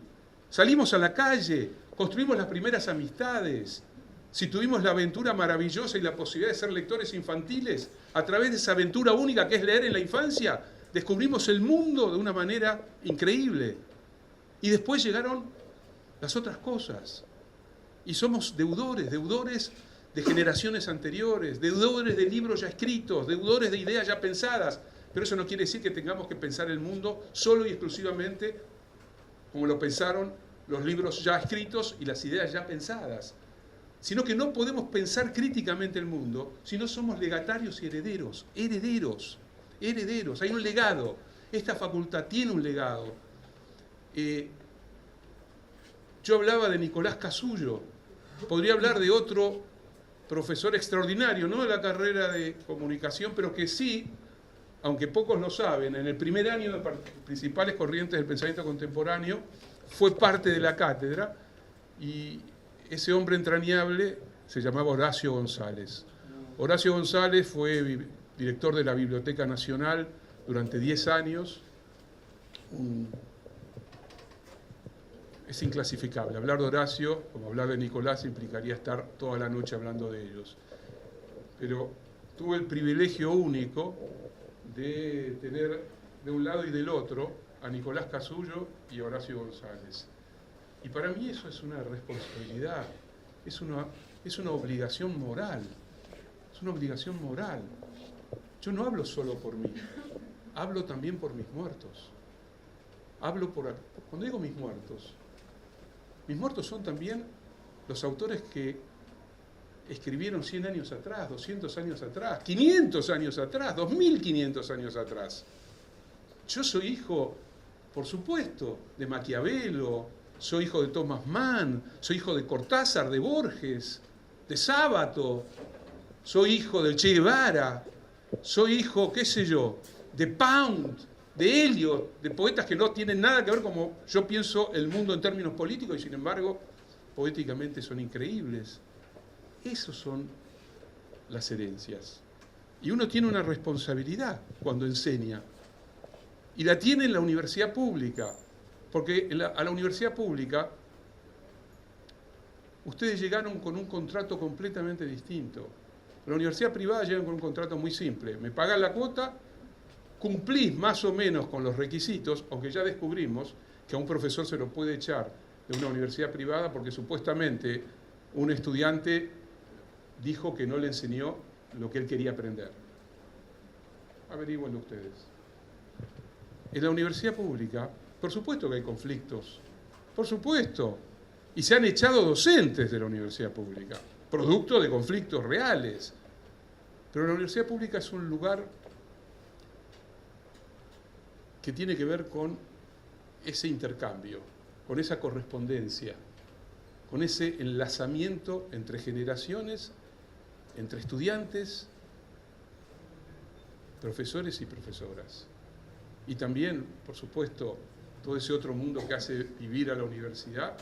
salimos a la calle, construimos las primeras amistades. Si tuvimos la aventura maravillosa y la posibilidad de ser lectores infantiles, a través de esa aventura única que es leer en la infancia, descubrimos el mundo de una manera increíble. Y después llegaron las otras cosas. Y somos deudores de generaciones anteriores, deudores de libros ya escritos, deudores de ideas ya pensadas. Pero eso no quiere decir que tengamos que pensar el mundo solo y exclusivamente como lo pensaron los libros ya escritos y las ideas ya pensadas. Sino que no podemos pensar críticamente el mundo si no somos legatarios y herederos. Hay un legado. Esta facultad tiene un legado. Yo hablaba de Nicolás Casullo. Podría hablar de otro profesor extraordinario, no de la carrera de comunicación, pero que sí, aunque pocos lo saben, en el primer año de principales corrientes del pensamiento contemporáneo, fue parte de la cátedra, y ese hombre entrañable se llamaba Horacio González. Horacio González fue director de la Biblioteca Nacional durante 10 años. Es inclasificable. Hablar de Horacio, como hablar de Nicolás, implicaría estar toda la noche hablando de ellos. Pero tuve el privilegio único de tener de un lado y del otro a Nicolás Casullo y a Horacio González. Y para mí eso es una responsabilidad, es una obligación moral. Es una obligación moral. Yo no hablo solo por mí, hablo también por mis muertos. Cuando digo mis muertos son también los autores que escribieron 100 años atrás, 200 años atrás, 500 años atrás, 2500 años atrás. Yo soy hijo, por supuesto, de Maquiavelo, soy hijo de Thomas Mann, soy hijo de Cortázar, de Borges, de Sábato, soy hijo del Che Guevara, soy hijo, qué sé yo, de Pound, de Eliot, de poetas que no tienen nada que ver como yo pienso el mundo en términos políticos y sin embargo poéticamente son increíbles. Esas son las herencias. Y uno tiene una responsabilidad cuando enseña. Y la tiene en la universidad pública. Porque a la universidad pública ustedes llegaron con un contrato completamente distinto. A la universidad privada llegan con un contrato muy simple. Me pagan la cuota, cumplís más o menos con los requisitos, aunque ya descubrimos que a un profesor se lo puede echar de una universidad privada porque supuestamente un estudiante dijo que no le enseñó lo que él quería aprender. Averigüenlo ustedes. En la universidad pública, por supuesto que hay conflictos, por supuesto, y se han echado docentes de la universidad pública, producto de conflictos reales. Pero la universidad pública es un lugar que tiene que ver con ese intercambio, con esa correspondencia, con ese enlazamiento entre generaciones, entre estudiantes, profesores y profesoras. Y también, por supuesto, todo ese otro mundo que hace vivir a la universidad,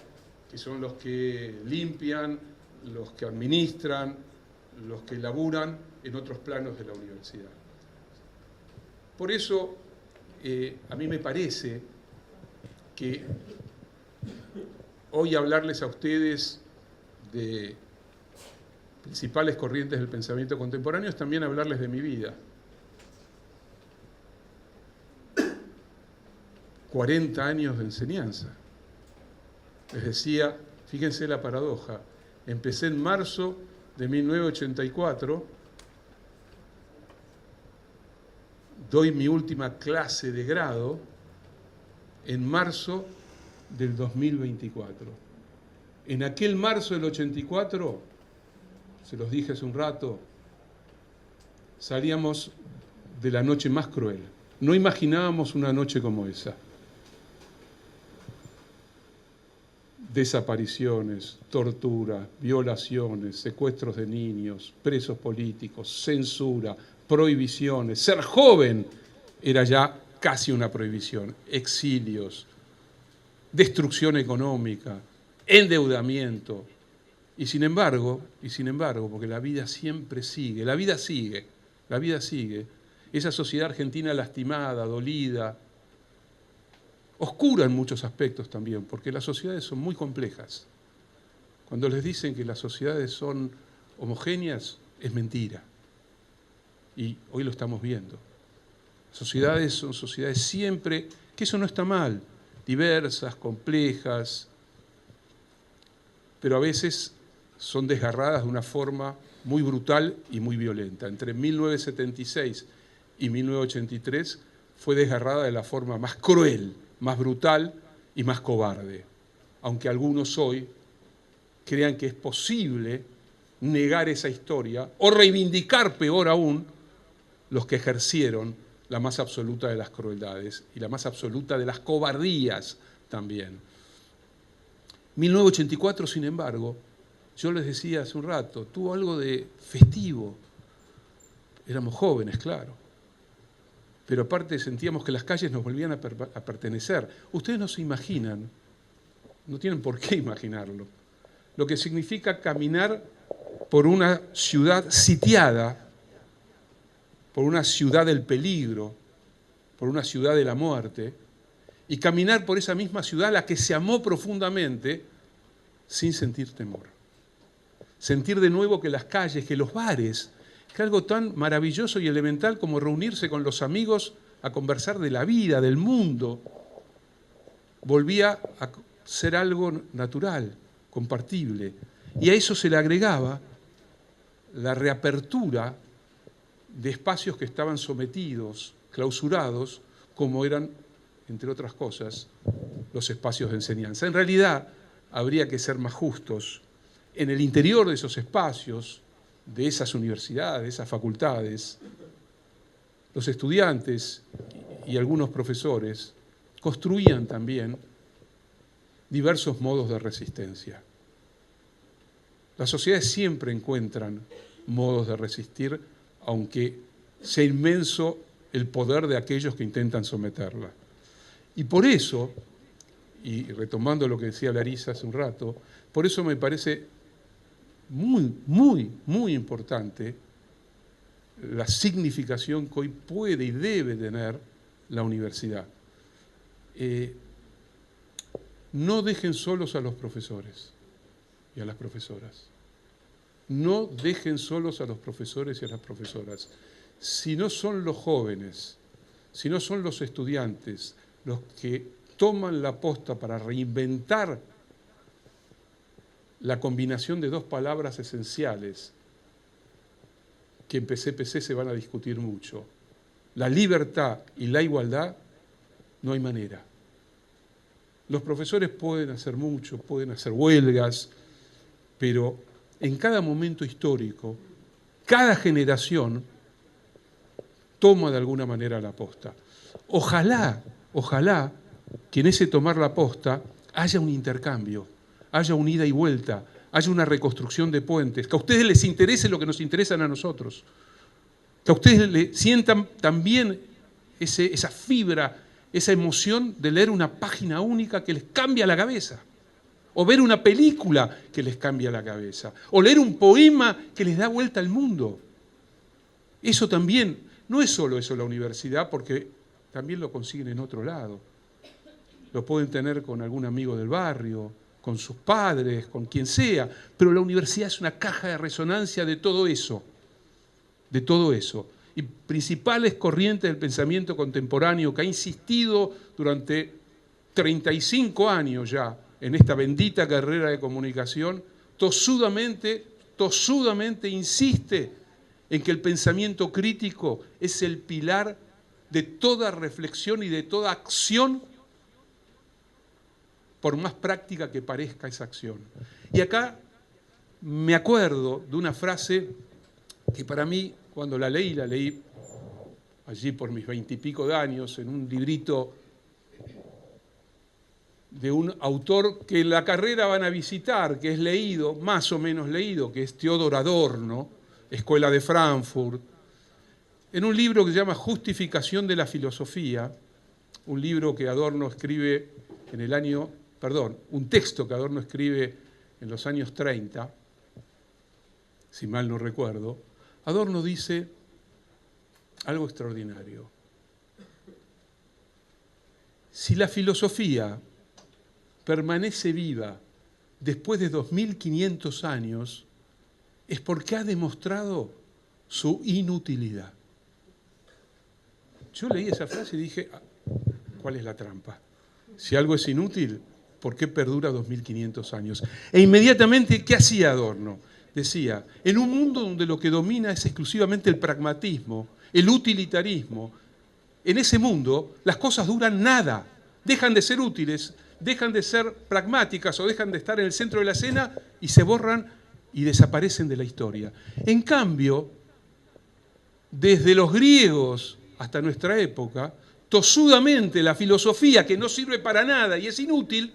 que son los que limpian, los que administran, los que laburan en otros planos de la universidad. Por eso, a mí me parece que hoy hablarles a ustedes de principales corrientes del pensamiento contemporáneo es también hablarles de mi vida. 40 años de enseñanza. Les decía, fíjense la paradoja, empecé en marzo de 1984, doy mi última clase de grado en marzo del 2024. En aquel marzo del 84, se los dije hace un rato, salíamos de la noche más cruel. No imaginábamos una noche como esa. Desapariciones, tortura, violaciones, secuestros de niños, presos políticos, censura, prohibiciones. Ser joven era ya casi una prohibición. Exilios, destrucción económica, endeudamiento. Y sin embargo, porque la vida siempre sigue, la vida sigue. Esa sociedad argentina lastimada, dolida, oscura en muchos aspectos también, porque las sociedades son muy complejas. Cuando les dicen que las sociedades son homogéneas, es mentira. Y hoy lo estamos viendo. Sociedades son sociedades siempre, que eso no está mal, diversas, complejas, pero a veces son desgarradas de una forma muy brutal y muy violenta. Entre 1976 y 1983 fue desgarrada de la forma más cruel, más brutal y más cobarde. Aunque algunos hoy crean que es posible negar esa historia o reivindicar, peor aún, los que ejercieron la más absoluta de las crueldades y la más absoluta de las cobardías también. 1984, sin embargo, yo les decía hace un rato, tuvo algo de festivo. Éramos jóvenes, claro. Pero aparte sentíamos que las calles nos volvían a pertenecer. Ustedes no se imaginan, no tienen por qué imaginarlo, lo que significa caminar por una ciudad sitiada, por una ciudad del peligro, por una ciudad de la muerte, y caminar por esa misma ciudad a la que se amó profundamente sin sentir temor. Sentir de nuevo que las calles, que los bares, que algo tan maravilloso y elemental como reunirse con los amigos a conversar de la vida, del mundo, volvía a ser algo natural, compartible. Y a eso se le agregaba la reapertura de espacios que estaban sometidos, clausurados, como eran, entre otras cosas, los espacios de enseñanza. En realidad, habría que ser más justos. En el interior de esos espacios, de esas universidades, de esas facultades, los estudiantes y algunos profesores construían también diversos modos de resistencia. Las sociedades siempre encuentran modos de resistir, aunque sea inmenso el poder de aquellos que intentan someterla. Y por eso, y retomando lo que decía Larisa hace un rato, por eso me parece muy importante la significación que hoy puede y debe tener la universidad. no dejen solos a los profesores y a las profesoras. No dejen solos a los profesores y a las profesoras. Si no son los jóvenes, si no son los estudiantes los que toman la posta para reinventar la combinación de dos palabras esenciales que en PCPC se van a discutir mucho, la libertad y la igualdad, no hay manera. Los profesores pueden hacer mucho, pueden hacer huelgas, pero en cada momento histórico, cada generación toma de alguna manera la posta. Ojalá que en ese tomar la posta haya un intercambio, haya una ida y vuelta, haya una reconstrucción de puentes, que a ustedes les interese lo que nos interesan a nosotros, que a ustedes les sientan también esa fibra, esa emoción de leer una página única que les cambia la cabeza, o ver una película que les cambia la cabeza, o leer un poema que les da vuelta al mundo. Eso también, no es solo eso la universidad, porque también lo consiguen en otro lado. Lo pueden tener con algún amigo del barrio, con sus padres, con quien sea, pero la universidad es una caja de resonancia de todo eso, Y principales corrientes del pensamiento contemporáneo que ha insistido durante 35 años ya en esta bendita carrera de comunicación, tosudamente insiste en que el pensamiento crítico es el pilar de toda reflexión y de toda acción, por más práctica que parezca esa acción. Y acá me acuerdo de una frase que para mí, cuando la leí allí por mis 20 y pico de años, en un librito de un autor que en la carrera van a visitar, que es leído, más o menos leído, que es Theodor Adorno, Escuela de Frankfurt, en un libro que se llama Justificación de la Filosofía, un libro que Adorno escribe en el año, un texto que Adorno escribe en los años 30, si mal no recuerdo. Adorno dice algo extraordinario. Si la filosofía permanece viva después de 2500 años, es porque ha demostrado su inutilidad. Yo leí esa frase y dije, ¿cuál es la trampa? Si algo es inútil, ¿por qué perdura 2500 años? E inmediatamente, ¿qué hacía Adorno? Decía, en un mundo donde lo que domina es exclusivamente el pragmatismo, el utilitarismo, en ese mundo las cosas duran nada, dejan de ser útiles, dejan de ser pragmáticas o dejan de estar en el centro de la escena y se borran y desaparecen de la historia. En cambio, desde los griegos hasta nuestra época, tosudamente la filosofía, que no sirve para nada y es inútil,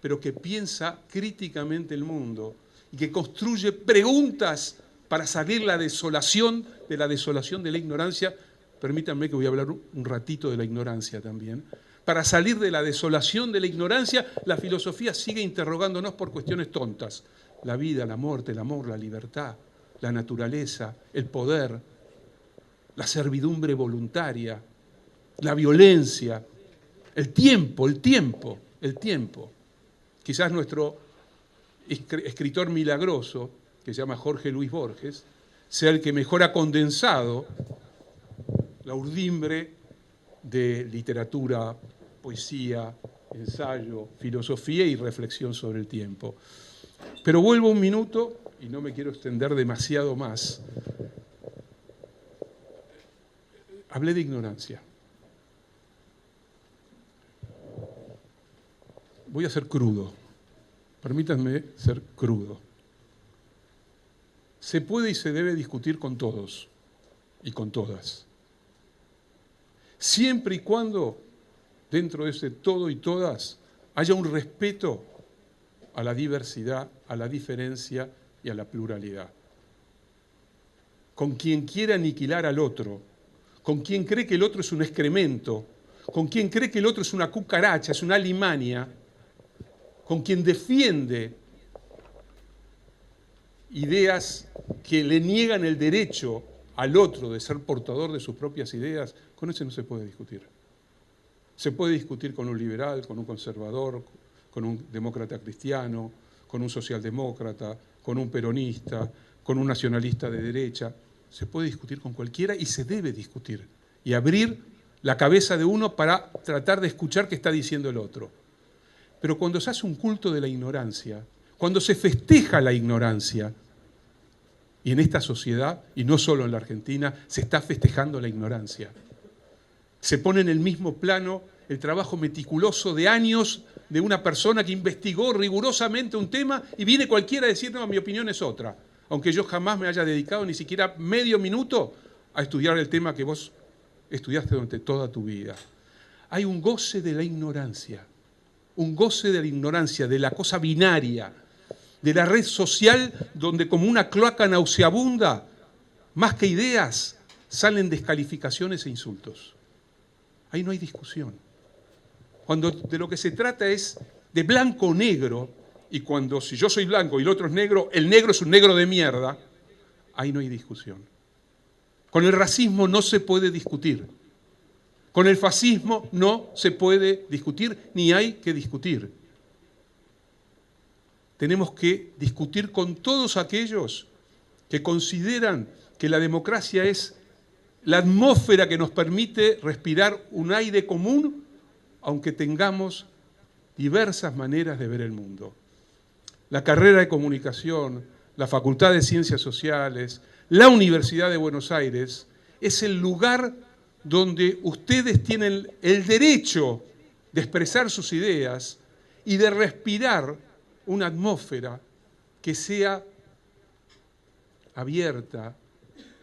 pero que piensa críticamente el mundo y que construye preguntas para salir de la desolación de la ignorancia. Permítanme que voy a hablar un ratito de la ignorancia también. Para salir de la desolación de la ignorancia, la filosofía sigue interrogándonos por cuestiones tontas. La vida, la muerte, el amor, la libertad, la naturaleza, el poder, la servidumbre voluntaria, la violencia, el tiempo. Quizás nuestro escritor milagroso, que se llama Jorge Luis Borges, sea el que mejor ha condensado la urdimbre de literatura, poesía, ensayo, filosofía y reflexión sobre el tiempo. Pero vuelvo un minuto, y no me quiero extender demasiado más. Hablé de ignorancia. Voy a ser crudo. Permítanme ser crudo. Se puede y se debe discutir con todos y con todas. Siempre y cuando, dentro de ese todo y todas, haya un respeto a la diversidad, a la diferencia y a la pluralidad. Con quien quiera aniquilar al otro, con quien cree que el otro es un excremento, con quien cree que el otro es una cucaracha, es una alimaña, con quien defiende ideas que le niegan el derecho al otro de ser portador de sus propias ideas, con ese no se puede discutir. Se puede discutir con un liberal, con un conservador, con un demócrata cristiano, con un socialdemócrata, con un peronista, con un nacionalista de derecha. Se puede discutir con cualquiera y se debe discutir. Y abrir la cabeza de uno para tratar de escuchar qué está diciendo el otro. Pero cuando se hace un culto de la ignorancia, cuando se festeja la ignorancia, y en esta sociedad, y no solo en la Argentina, se está festejando la ignorancia. Se pone en el mismo plano el trabajo meticuloso de años de una persona que investigó rigurosamente un tema y viene cualquiera a decir, no, mi opinión es otra, aunque yo jamás me haya dedicado ni siquiera medio minuto a estudiar el tema que vos estudiaste durante toda tu vida. Hay un goce de la ignorancia, un goce de la ignorancia, de la cosa binaria, de la red social donde como una cloaca nauseabunda, más que ideas, salen descalificaciones e insultos. Ahí no hay discusión. Cuando de lo que se trata es de blanco o negro, y cuando si yo soy blanco y el otro es negro es un negro de mierda, ahí no hay discusión. Con el racismo no se puede discutir. Con el fascismo no se puede discutir, ni hay que discutir. Tenemos que discutir con todos aquellos que consideran que la democracia es la atmósfera que nos permite respirar un aire común, aunque tengamos diversas maneras de ver el mundo. La carrera de comunicación, la Facultad de Ciencias Sociales, la Universidad de Buenos Aires, es el lugar donde ustedes tienen el derecho de expresar sus ideas y de respirar una atmósfera que sea abierta,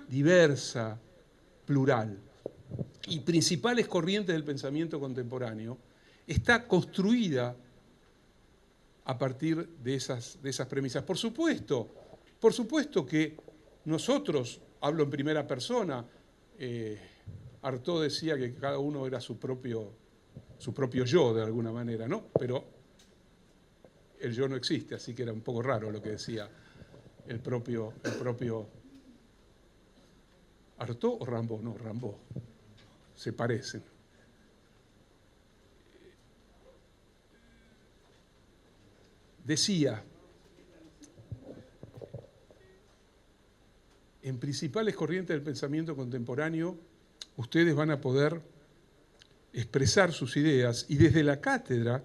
diversa, plural. Y principales corrientes del pensamiento contemporáneo está construida a partir de esas premisas. Por supuesto que nosotros, hablo en primera persona, Artaud decía que cada uno era su propio yo, de alguna manera, ¿no? Pero el yo no existe, así que era un poco raro lo que decía el propio ¿Artaud o Rimbaud? No, Rimbaud. Se parecen. Decía, en principales corrientes del pensamiento contemporáneo, ustedes van a poder expresar sus ideas y desde la cátedra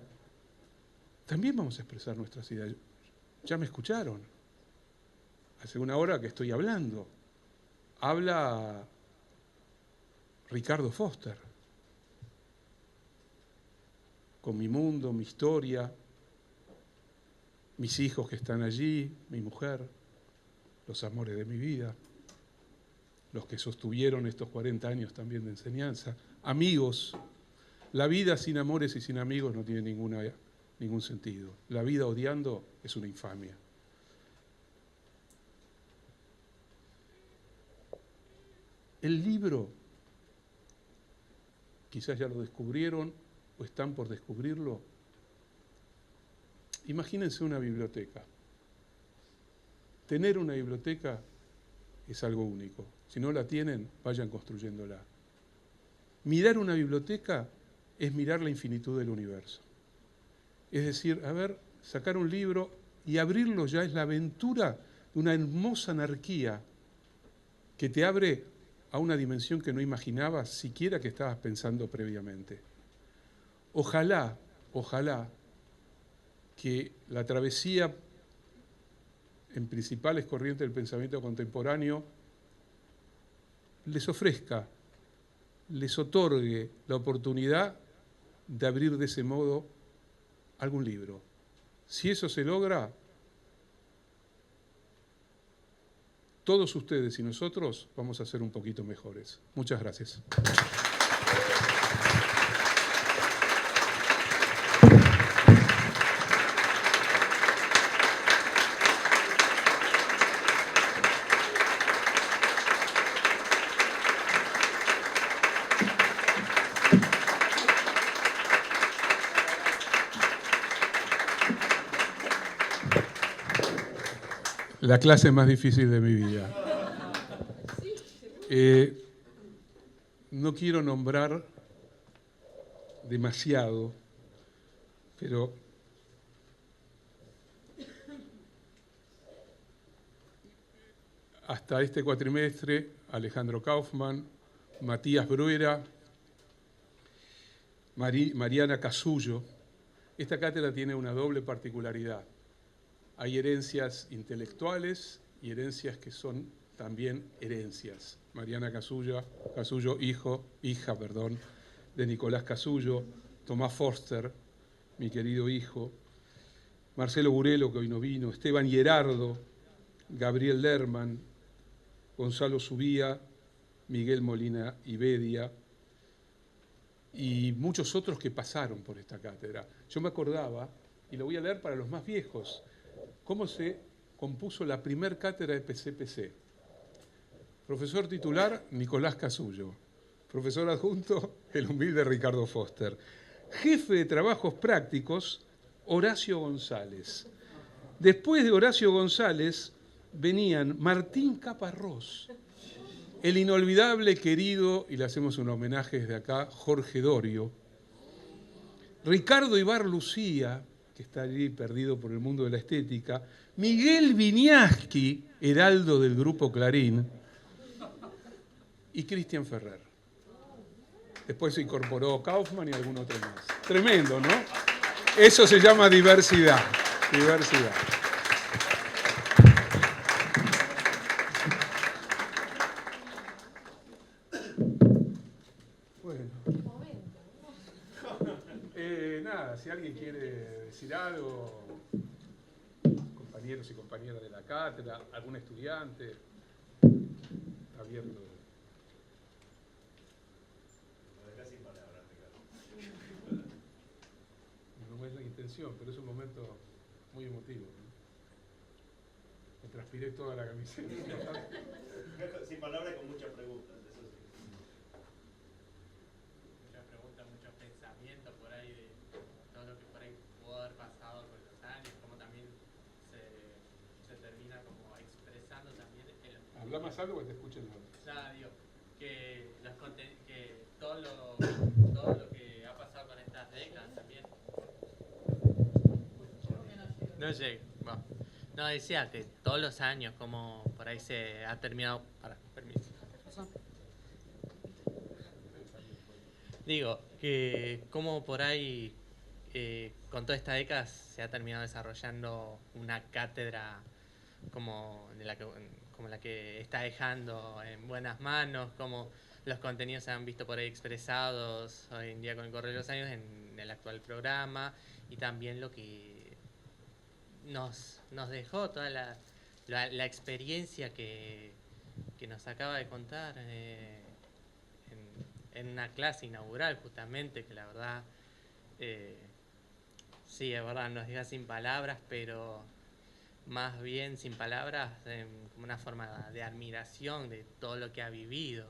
también vamos a expresar nuestras ideas. Ya me escucharon. Hace una hora que estoy hablando. Habla Ricardo Foster. Con mi mundo, mi historia, mis hijos que están allí, mi mujer, los amores de mi vida, los que sostuvieron estos 40 años también de enseñanza, amigos. La vida sin amores y sin amigos no tiene ningún sentido. La vida odiando es una infamia. El libro, quizás ya lo descubrieron o están por descubrirlo. Imagínense una biblioteca. Tener una biblioteca es algo único. Si no la tienen, vayan construyéndola. Mirar una biblioteca es mirar la infinitud del universo. Es decir, sacar un libro y abrirlo ya es la aventura de una hermosa anarquía que te abre a una dimensión que no imaginabas siquiera que estabas pensando previamente. Ojalá que la travesía en principales corrientes del pensamiento contemporáneo les ofrezca, les otorgue la oportunidad de abrir de ese modo algún libro. Si eso se logra, todos ustedes y nosotros vamos a ser un poquito mejores. Muchas gracias. La clase más difícil de mi vida. No quiero nombrar demasiado, pero hasta este cuatrimestre Alejandro Kaufman, Matías Bruera, Mariana Casullo. Esta cátedra tiene una doble particularidad. Hay herencias intelectuales y herencias que son también herencias. Mariana Casullo, hija de Nicolás Casullo, Tomás Forster, mi querido hijo, Marcelo Burelo, que hoy no vino, Esteban Gerardo, Gabriel Lerman, Gonzalo Subía, Miguel Molina Ibedia y muchos otros que pasaron por esta cátedra. Yo me acordaba, y lo voy a leer para los más viejos, cómo se compuso la primer cátedra de PCPC. Profesor titular, Nicolás Casullo. Profesor adjunto, el humilde Ricardo Foster. Jefe de trabajos prácticos, Horacio González. Después de Horacio González venían Martín Caparrós, el inolvidable, querido, y le hacemos un homenaje desde acá, Jorge Dorio, Ricardo Ibar Lucía, que está allí perdido por el mundo de la estética, Miguel Viñaski, heraldo del Grupo Clarín, y Cristian Ferrer. Después se incorporó Kaufman y algún otro más. Tremendo, ¿no? Eso se llama diversidad. Diversidad. Bueno. Nada, si alguien quiere decir algo, compañeros y compañeras de la cátedra, algún estudiante, abierto. No es la intención, pero es un momento muy emotivo, ¿no? Me transpiré toda la camiseta. Sin palabras y con muchas preguntas, eso sí. Muchas preguntas, muchos pensamientos por ahí de todo lo que por ahí pudo haber pasado con los años, cómo también se termina como expresando también el... Habla más algo que te escuchen los otros. Ya, digo, que todo lo que ha pasado con estas décadas también. No llegué. Bueno. No, decía que todos los años, como por ahí se ha terminado. Permiso. Digo, que como por ahí, con toda esta década, se ha terminado desarrollando una cátedra como la que está dejando en buenas manos, como los contenidos se han visto por ahí expresados hoy en día con el correr de los años en el actual programa, y también lo que nos dejó toda la experiencia que nos acaba de contar en una clase inaugural, justamente, que la verdad, sí, es verdad, nos deja sin palabras, pero más bien sin palabras, como una forma de admiración de todo lo que ha vivido.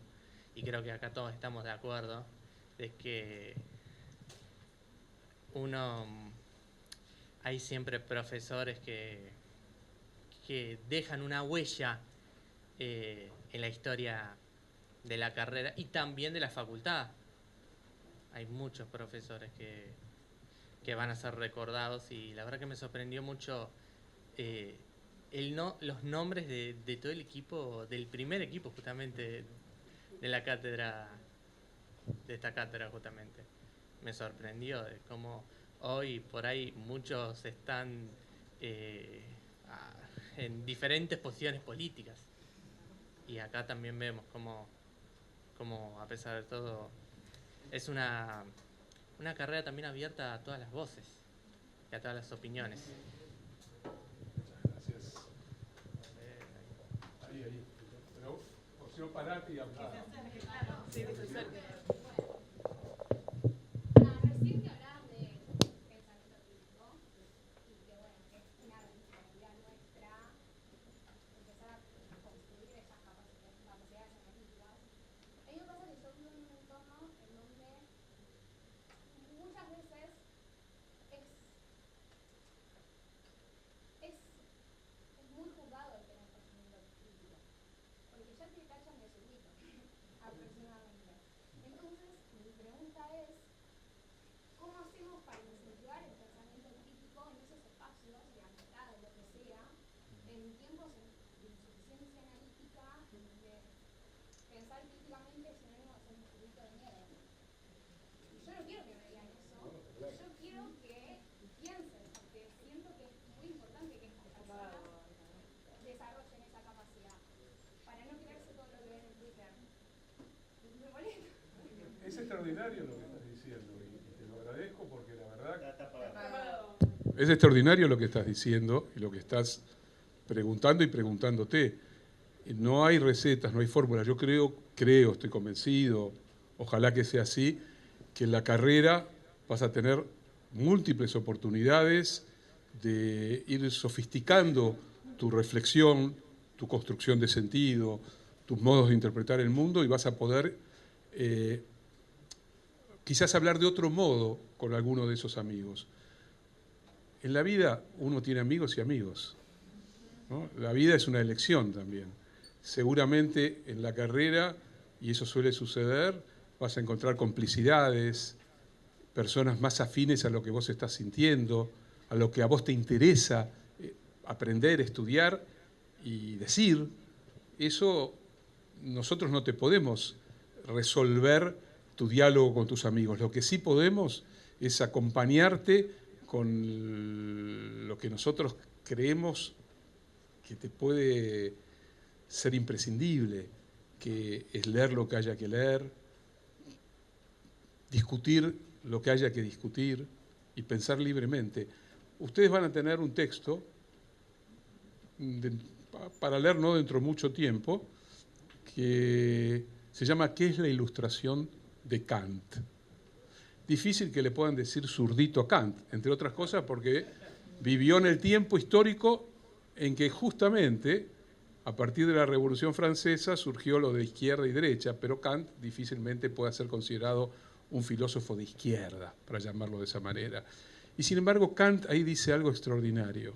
Y creo que acá todos estamos de acuerdo de que hay siempre profesores que dejan una huella en la historia de la carrera y también de la facultad. Hay muchos profesores que van a ser recordados, y la verdad que me sorprendió mucho los nombres de todo el equipo, del primer equipo justamente de la cátedra, de esta cátedra justamente. Me sorprendió de cómo hoy por ahí muchos están en diferentes posiciones políticas, y acá también vemos cómo a pesar de todo es una carrera también abierta a todas las voces y a todas las opiniones. Gracias. Ahí. Pero, por si no, parate y hablar. Sí, recién que hablabas de pensamiento crítico, y que bueno, que es una responsabilidad nuestra empezar a construir esas capacidades analíticas. A mí me pasa que yo vivo en un entorno en donde muchas veces es muy juzgado el tener pensamiento crítico, porque ya te tachan de subito, aproximadamente. Entonces, mi pregunta es, ¿cómo hacemos para incentivar el pensamiento crítico en esos espacios de amistad o lo que sea, en tiempos de insuficiencia analítica pensar críticamente es sinónimo de ser un poquito de miedo. Y yo no quiero que me digan eso. Yo quiero que piensen, porque siento que es muy importante que estas personas desarrollen esa capacidad para no creerse todo lo que ven en Twitter. Me molesta. Es extraordinario lo que estás diciendo y te lo agradezco porque la verdad... Está apagado. Es extraordinario lo que estás diciendo y lo que estás preguntando y preguntándote. No hay recetas, no hay fórmulas. Yo creo, estoy convencido, ojalá que sea así, que en la carrera vas a tener múltiples oportunidades de ir sofisticando tu reflexión, tu construcción de sentido, tus modos de interpretar el mundo y vas a poder quizás hablar de otro modo con alguno de esos amigos. En la vida uno tiene amigos y amigos, ¿no? La vida es una elección también. Seguramente en la carrera, y eso suele suceder, vas a encontrar complicidades, personas más afines a lo que vos estás sintiendo, a lo que a vos te interesa aprender, estudiar y decir. Eso nosotros no te podemos resolver tu diálogo con tus amigos. Lo que sí podemos es acompañarte con lo que nosotros creemos que te puede ser imprescindible, que es leer lo que haya que leer, discutir lo que haya que discutir y pensar libremente. Ustedes van a tener un texto para leer no dentro de mucho tiempo, que se llama ¿Qué es la ilustración de Kant? Difícil que le puedan decir zurdito a Kant, entre otras cosas porque vivió en el tiempo histórico en que justamente a partir de la Revolución Francesa surgió lo de izquierda y derecha, pero Kant difícilmente puede ser considerado un filósofo de izquierda, para llamarlo de esa manera. Y sin embargo, Kant ahí dice algo extraordinario.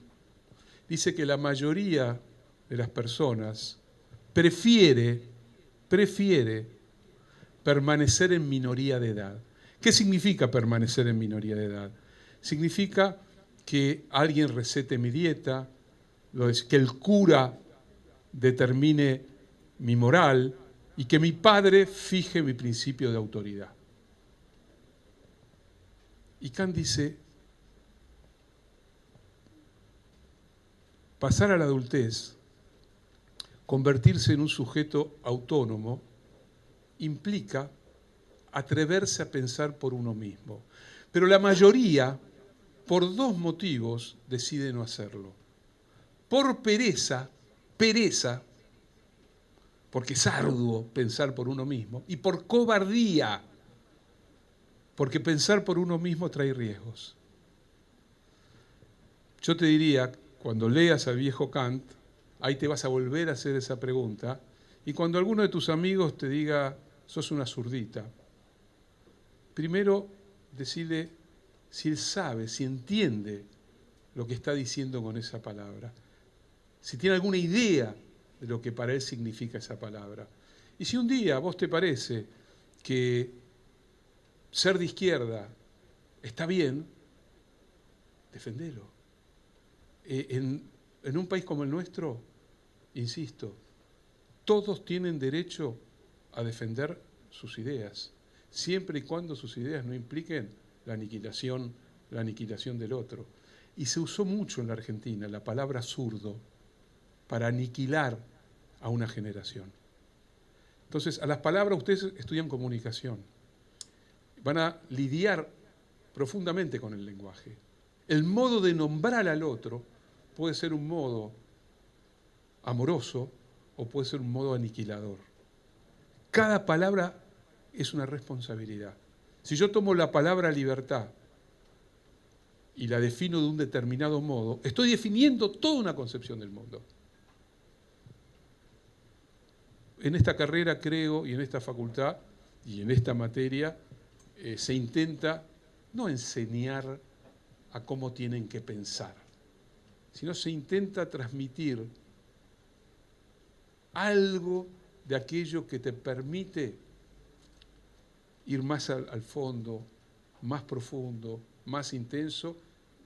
Dice que la mayoría de las personas prefiere permanecer en minoría de edad. ¿Qué significa permanecer en minoría de edad? Significa que alguien recete mi dieta, que el cura determine mi moral y que mi padre fije mi principio de autoridad. Y Kant dice, pasar a la adultez, convertirse en un sujeto autónomo, implica atreverse a pensar por uno mismo. Pero la mayoría, por dos motivos, decide no hacerlo. Por pereza, porque es arduo pensar por uno mismo, y por cobardía, porque pensar por uno mismo trae riesgos. Yo te diría, cuando leas al viejo Kant, ahí te vas a volver a hacer esa pregunta, y cuando alguno de tus amigos te diga, sos una zurdita, primero decide si él sabe, si entiende lo que está diciendo con esa palabra, si tiene alguna idea de lo que para él significa esa palabra. Y si un día a vos te parece que ser de izquierda está bien, defendelo. En un país como el nuestro, insisto, todos tienen derecho a defender sus ideas, siempre y cuando sus ideas no impliquen la aniquilación del otro. Y se usó mucho en la Argentina la palabra zurdo para aniquilar a una generación. Entonces, a las palabras ustedes estudian comunicación, van a lidiar profundamente con el lenguaje. El modo de nombrar al otro puede ser un modo amoroso o puede ser un modo aniquilador. Cada palabra es una responsabilidad. Si yo tomo la palabra libertad y la defino de un determinado modo, estoy definiendo toda una concepción del mundo. En esta carrera creo, y en esta facultad, y en esta materia, se intenta no enseñar a cómo tienen que pensar, sino se intenta transmitir algo de aquello que te permite ir más al fondo, más profundo, más intenso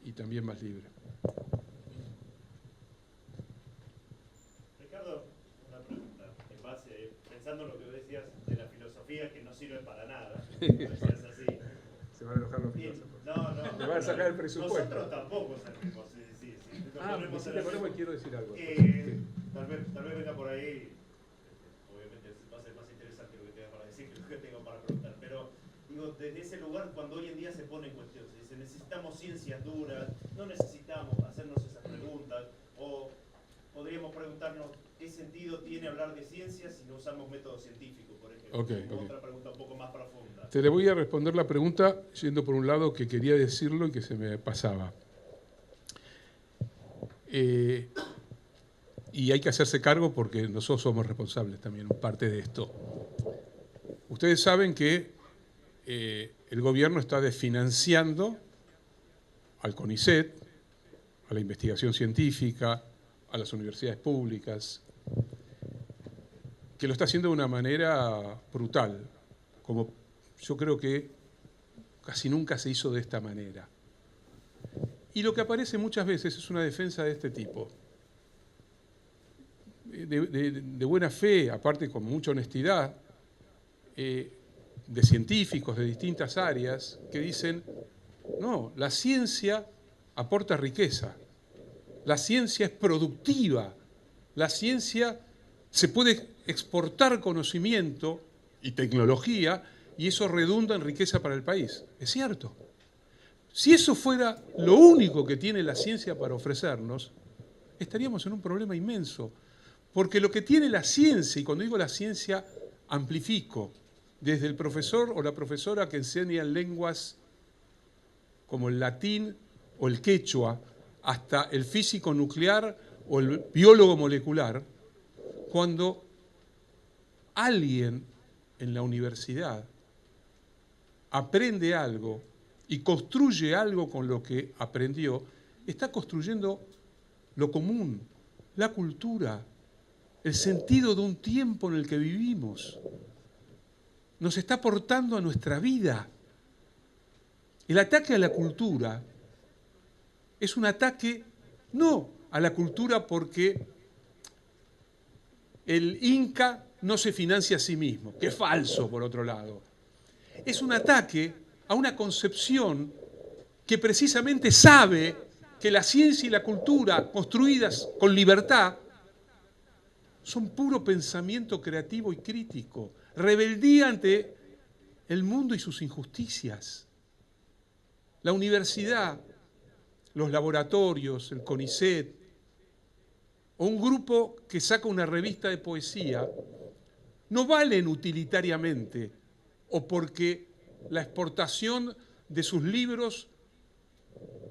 y también más libre. Ricardo, una pregunta. En pensando en lo que vos decías de la filosofía que no sirve para nada. Lo decías así. Se van a enojar los Y- filósofos. no. Me van a sacar el presupuesto. Nosotros tampoco salimos. Sí. Me quiero decir algo. Tal vez venga por ahí. Obviamente va a ser más interesante lo que tenga para decir que lo que tengo para preguntar. Pero digo, desde ese lugar, cuando hoy en día se pone en cuestión, se dice, necesitamos ciencias duras, no necesitamos hacernos esas preguntas, o podríamos preguntarnos qué sentido tiene hablar de ciencias si no usamos métodos científicos, por ejemplo. Otra pregunta un poco más profunda. Te le voy a responder la pregunta yendo por un lado que quería decirlo y que se me pasaba. Y hay que hacerse cargo porque nosotros somos responsables también, parte de esto. Ustedes saben que el gobierno está desfinanciando al CONICET, a la investigación científica, a las universidades públicas, que lo está haciendo de una manera brutal, como yo creo que casi nunca se hizo de esta manera. Y lo que aparece muchas veces es una defensa de este tipo, de buena fe, aparte con mucha honestidad, de científicos de distintas áreas que dicen, no, la ciencia aporta riqueza, la ciencia es productiva, la ciencia se puede exportar conocimiento y tecnología y eso redunda en riqueza para el país. Es cierto. Si eso fuera lo único que tiene la ciencia para ofrecernos, estaríamos en un problema inmenso. Porque lo que tiene la ciencia, y cuando digo la ciencia, amplifico, desde el profesor o la profesora que enseñan lenguas como el latín o el quechua, hasta el físico nuclear o el biólogo molecular, cuando alguien en la universidad aprende algo y construye algo con lo que aprendió, está construyendo lo común, la cultura, el sentido de un tiempo en el que vivimos. Nos está aportando a nuestra vida. El ataque a la cultura es un ataque no a la cultura porque el Inca no se financia a sí mismo, que es falso por otro lado. Es un ataque a una concepción que precisamente sabe que la ciencia y la cultura construidas con libertad son puro pensamiento creativo y crítico, rebeldía ante el mundo y sus injusticias. La universidad, los laboratorios, el CONICET, o un grupo que saca una revista de poesía, no valen utilitariamente o porque la exportación de sus libros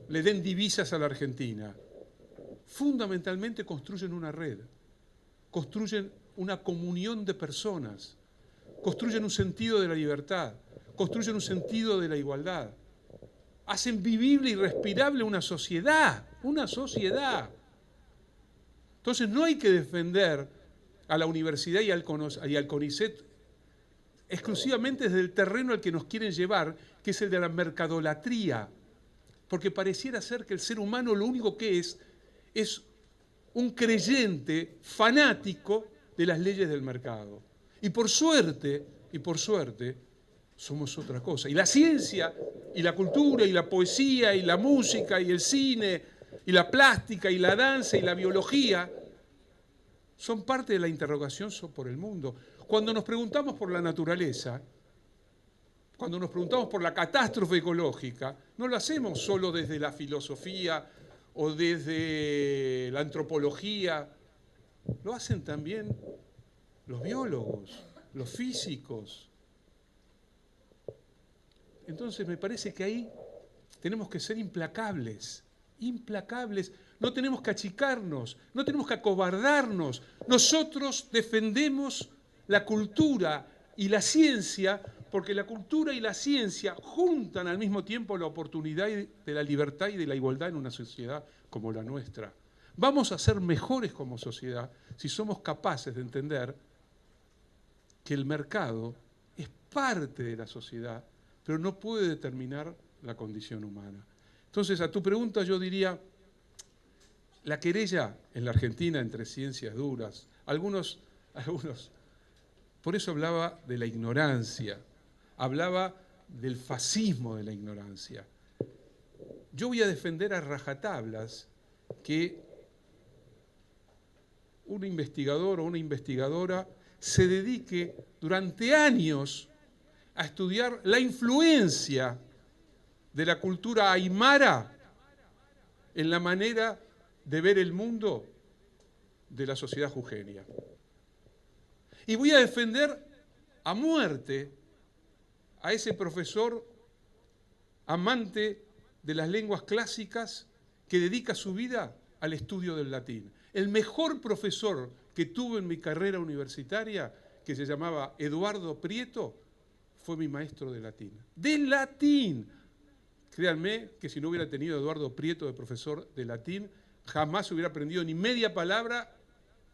le den divisas a la Argentina. Fundamentalmente construyen una red, construyen una comunión de personas, construyen un sentido de la libertad, construyen un sentido de la igualdad, hacen vivible y respirable una sociedad, una sociedad. Entonces no hay que defender a la universidad y al CONICET exclusivamente desde el terreno al que nos quieren llevar, que es el de la mercadolatría, porque pareciera ser que el ser humano lo único que es un creyente fanático de las leyes del mercado. Y por suerte, somos otra cosa. Y la ciencia, y la cultura, y la poesía, y la música, y el cine, y la plástica, y la danza, y la biología, son parte de la interrogación por el mundo. Cuando nos preguntamos por la naturaleza, cuando nos preguntamos por la catástrofe ecológica, no lo hacemos solo desde la filosofía o desde la antropología, lo hacen también los biólogos, los físicos. Entonces me parece que ahí tenemos que ser implacables, implacables. No tenemos que achicarnos, no tenemos que acobardarnos. Nosotros defendemos la cultura y la ciencia porque la cultura y la ciencia juntan al mismo tiempo la oportunidad de la libertad y de la igualdad en una sociedad como la nuestra. Vamos a ser mejores como sociedad si somos capaces de entender que el mercado es parte de la sociedad, pero no puede determinar la condición humana. Entonces, a tu pregunta yo diría, la querella en la Argentina entre ciencias duras, algunos Por eso hablaba de la ignorancia, hablaba del fascismo de la ignorancia. Yo voy a defender a rajatablas que un investigador o una investigadora se dedique durante años a estudiar la influencia de la cultura aymara en la manera de ver el mundo de la sociedad jujeña. Y voy a defender a muerte a ese profesor amante de las lenguas clásicas que dedica su vida al estudio del latín. El mejor profesor que tuve en mi carrera universitaria, que se llamaba Eduardo Prieto, fue mi maestro de latín. ¡De latín! Créanme que si no hubiera tenido a Eduardo Prieto de profesor de latín, jamás hubiera aprendido ni media palabra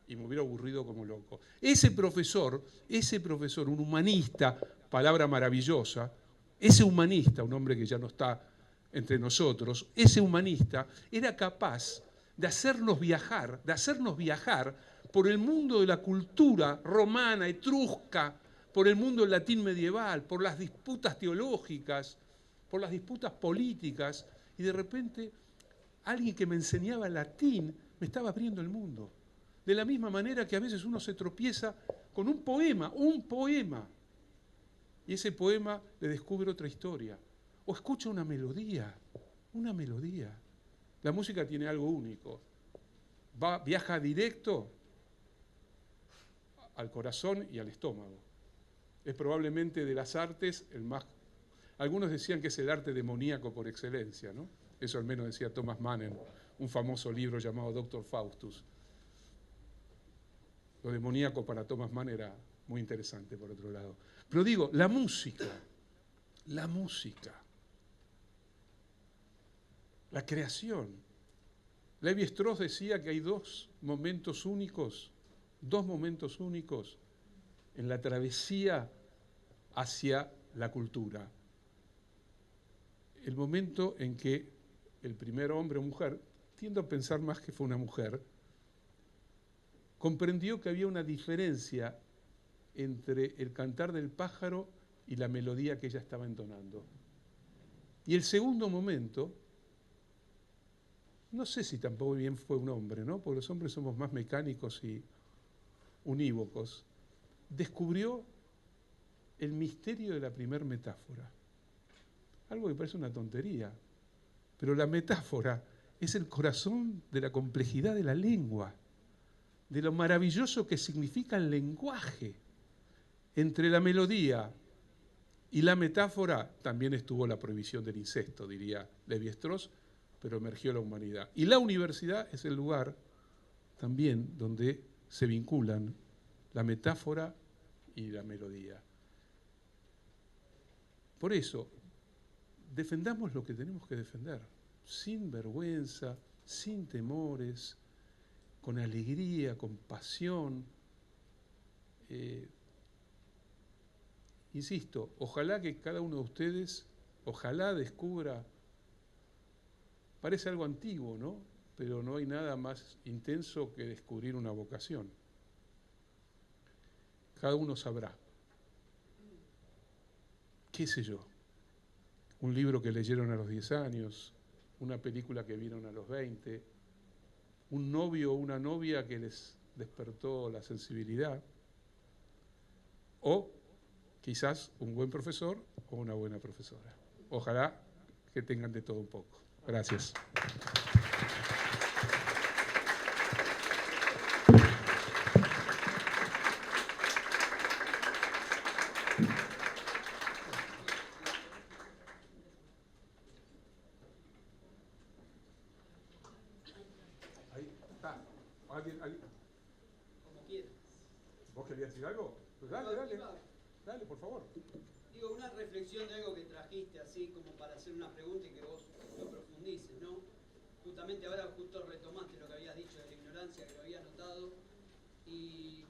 y me hubiera aburrido como loco. Ese profesor, un humanista, palabra maravillosa, ese humanista, un hombre que ya no está entre nosotros, ese humanista era capaz de hacernos viajar por el mundo de la cultura romana, etrusca, por el mundo del latín medieval, por las disputas teológicas, por las disputas políticas, y de repente alguien que me enseñaba latín me estaba abriendo el mundo. De la misma manera que a veces uno se tropieza con un poema, y ese poema le descubre otra historia, o escucha una melodía. La música tiene algo único, viaja directo al corazón y al estómago. Es probablemente de las artes el más... Algunos decían que es el arte demoníaco por excelencia, ¿no? Eso al menos decía Thomas Mann en un famoso libro llamado Doctor Faustus. Lo demoníaco para Thomas Mann era muy interesante, por otro lado. Pero digo, la música, la creación. Lévi-Strauss decía que hay dos momentos únicos en la travesía hacia la cultura. El momento en que el primer hombre o mujer, tiendo a pensar más que fue una mujer, comprendió que había una diferencia entre el cantar del pájaro y la melodía que ella estaba entonando. Y el segundo momento, no sé si tampoco bien fue un hombre, ¿no? Porque los hombres somos más mecánicos y unívocos, descubrió el misterio de la primer metáfora. Algo que parece una tontería, pero la metáfora es el corazón de la complejidad de la lengua, de lo maravilloso que significa el lenguaje. Entre la melodía y la metáfora también estuvo la prohibición del incesto, diría Lévi-Strauss, pero emergió la humanidad. Y la universidad es el lugar también donde se vinculan la metáfora y la melodía. Por eso, defendamos lo que tenemos que defender, sin vergüenza, sin temores, con alegría, con pasión. Insisto, ojalá que cada uno de ustedes, ojalá descubra, parece algo antiguo, ¿no? Pero no hay nada más intenso que descubrir una vocación. Cada uno sabrá. ¿Qué sé yo? Un libro que leyeron a los 10 años, una película que vieron a los 20, un novio o una novia que les despertó la sensibilidad, o quizás un buen profesor o una buena profesora. Ojalá que tengan de todo un poco. Gracias. Ahí está. ¿Alguien? Como quieras. ¿Vos querías decir algo? Pues dale, dale, por favor. Digo, una reflexión de algo que trajiste así como para hacer una pregunta y que vos lo profundices, ¿no? Justamente ahora justo retomaste lo que habías dicho de la ignorancia, que lo había notado. Y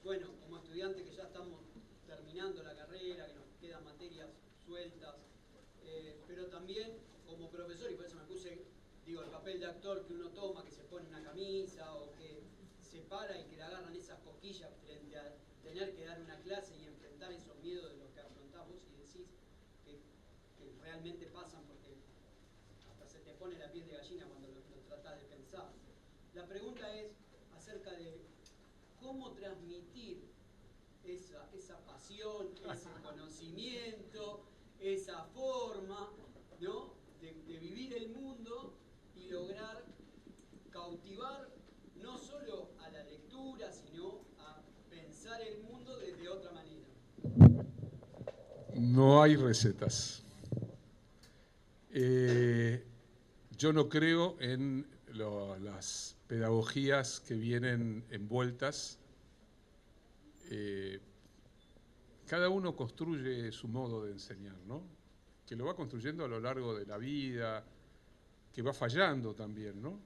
bueno, como estudiantes que ya estamos terminando la carrera, que nos quedan materias sueltas, pero también como profesor, y por eso me puse, digo, el papel de actor que uno toma, que se pone una camisa o que se para y que le agarran esas cosquillas frente a tener que dar una clase y enfrentar esos miedos de los que afrontás vos y decís que realmente pasan, porque hasta se te pone la piel de gallina cuando lo tratás de pensar. La pregunta es acerca de cómo transmitir esa pasión, ese conocimiento, esa forma, ¿no?, de vivir el mundo y lograr cautivar no solo a la lectura, sino a pensar el mundo desde otra manera. No hay recetas. Yo no creo en las pedagogías que vienen envueltas. Cada uno construye su modo de enseñar, ¿no? Que lo va construyendo a lo largo de la vida, que va fallando también, ¿no?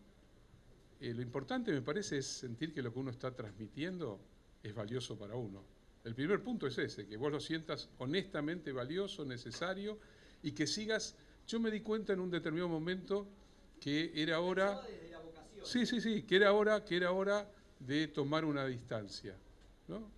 Lo importante, me parece, es sentir que lo que uno está transmitiendo es valioso para uno. El primer punto es ese, que vos lo sientas honestamente valioso, necesario, y que sigas. Yo me di cuenta en un determinado momento que era hora. Desde la vocación. Sí, que era hora de tomar una distancia, ¿no?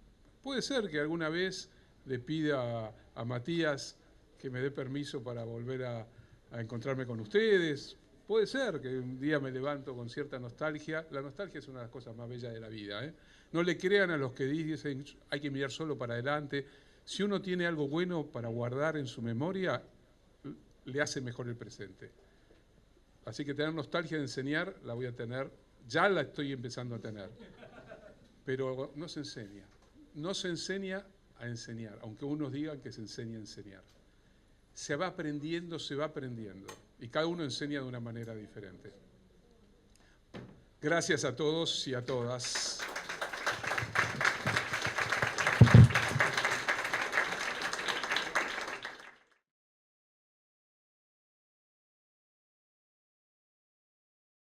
Puede ser que alguna vez le pida a Matías que me dé permiso para volver a encontrarme con ustedes. Puede ser que un día me levanto con cierta nostalgia. La nostalgia es una de las cosas más bellas de la vida, ¿eh? No le crean a los que dicen hay que mirar solo para adelante. Si uno tiene algo bueno para guardar en su memoria, le hace mejor el presente. Así que tener nostalgia de enseñar la voy a tener, ya la estoy empezando a tener. Pero no se enseña. No se enseña a enseñar, aunque unos digan que se enseña a enseñar. Se va aprendiendo, y cada uno enseña de una manera diferente. Gracias a todos y a todas.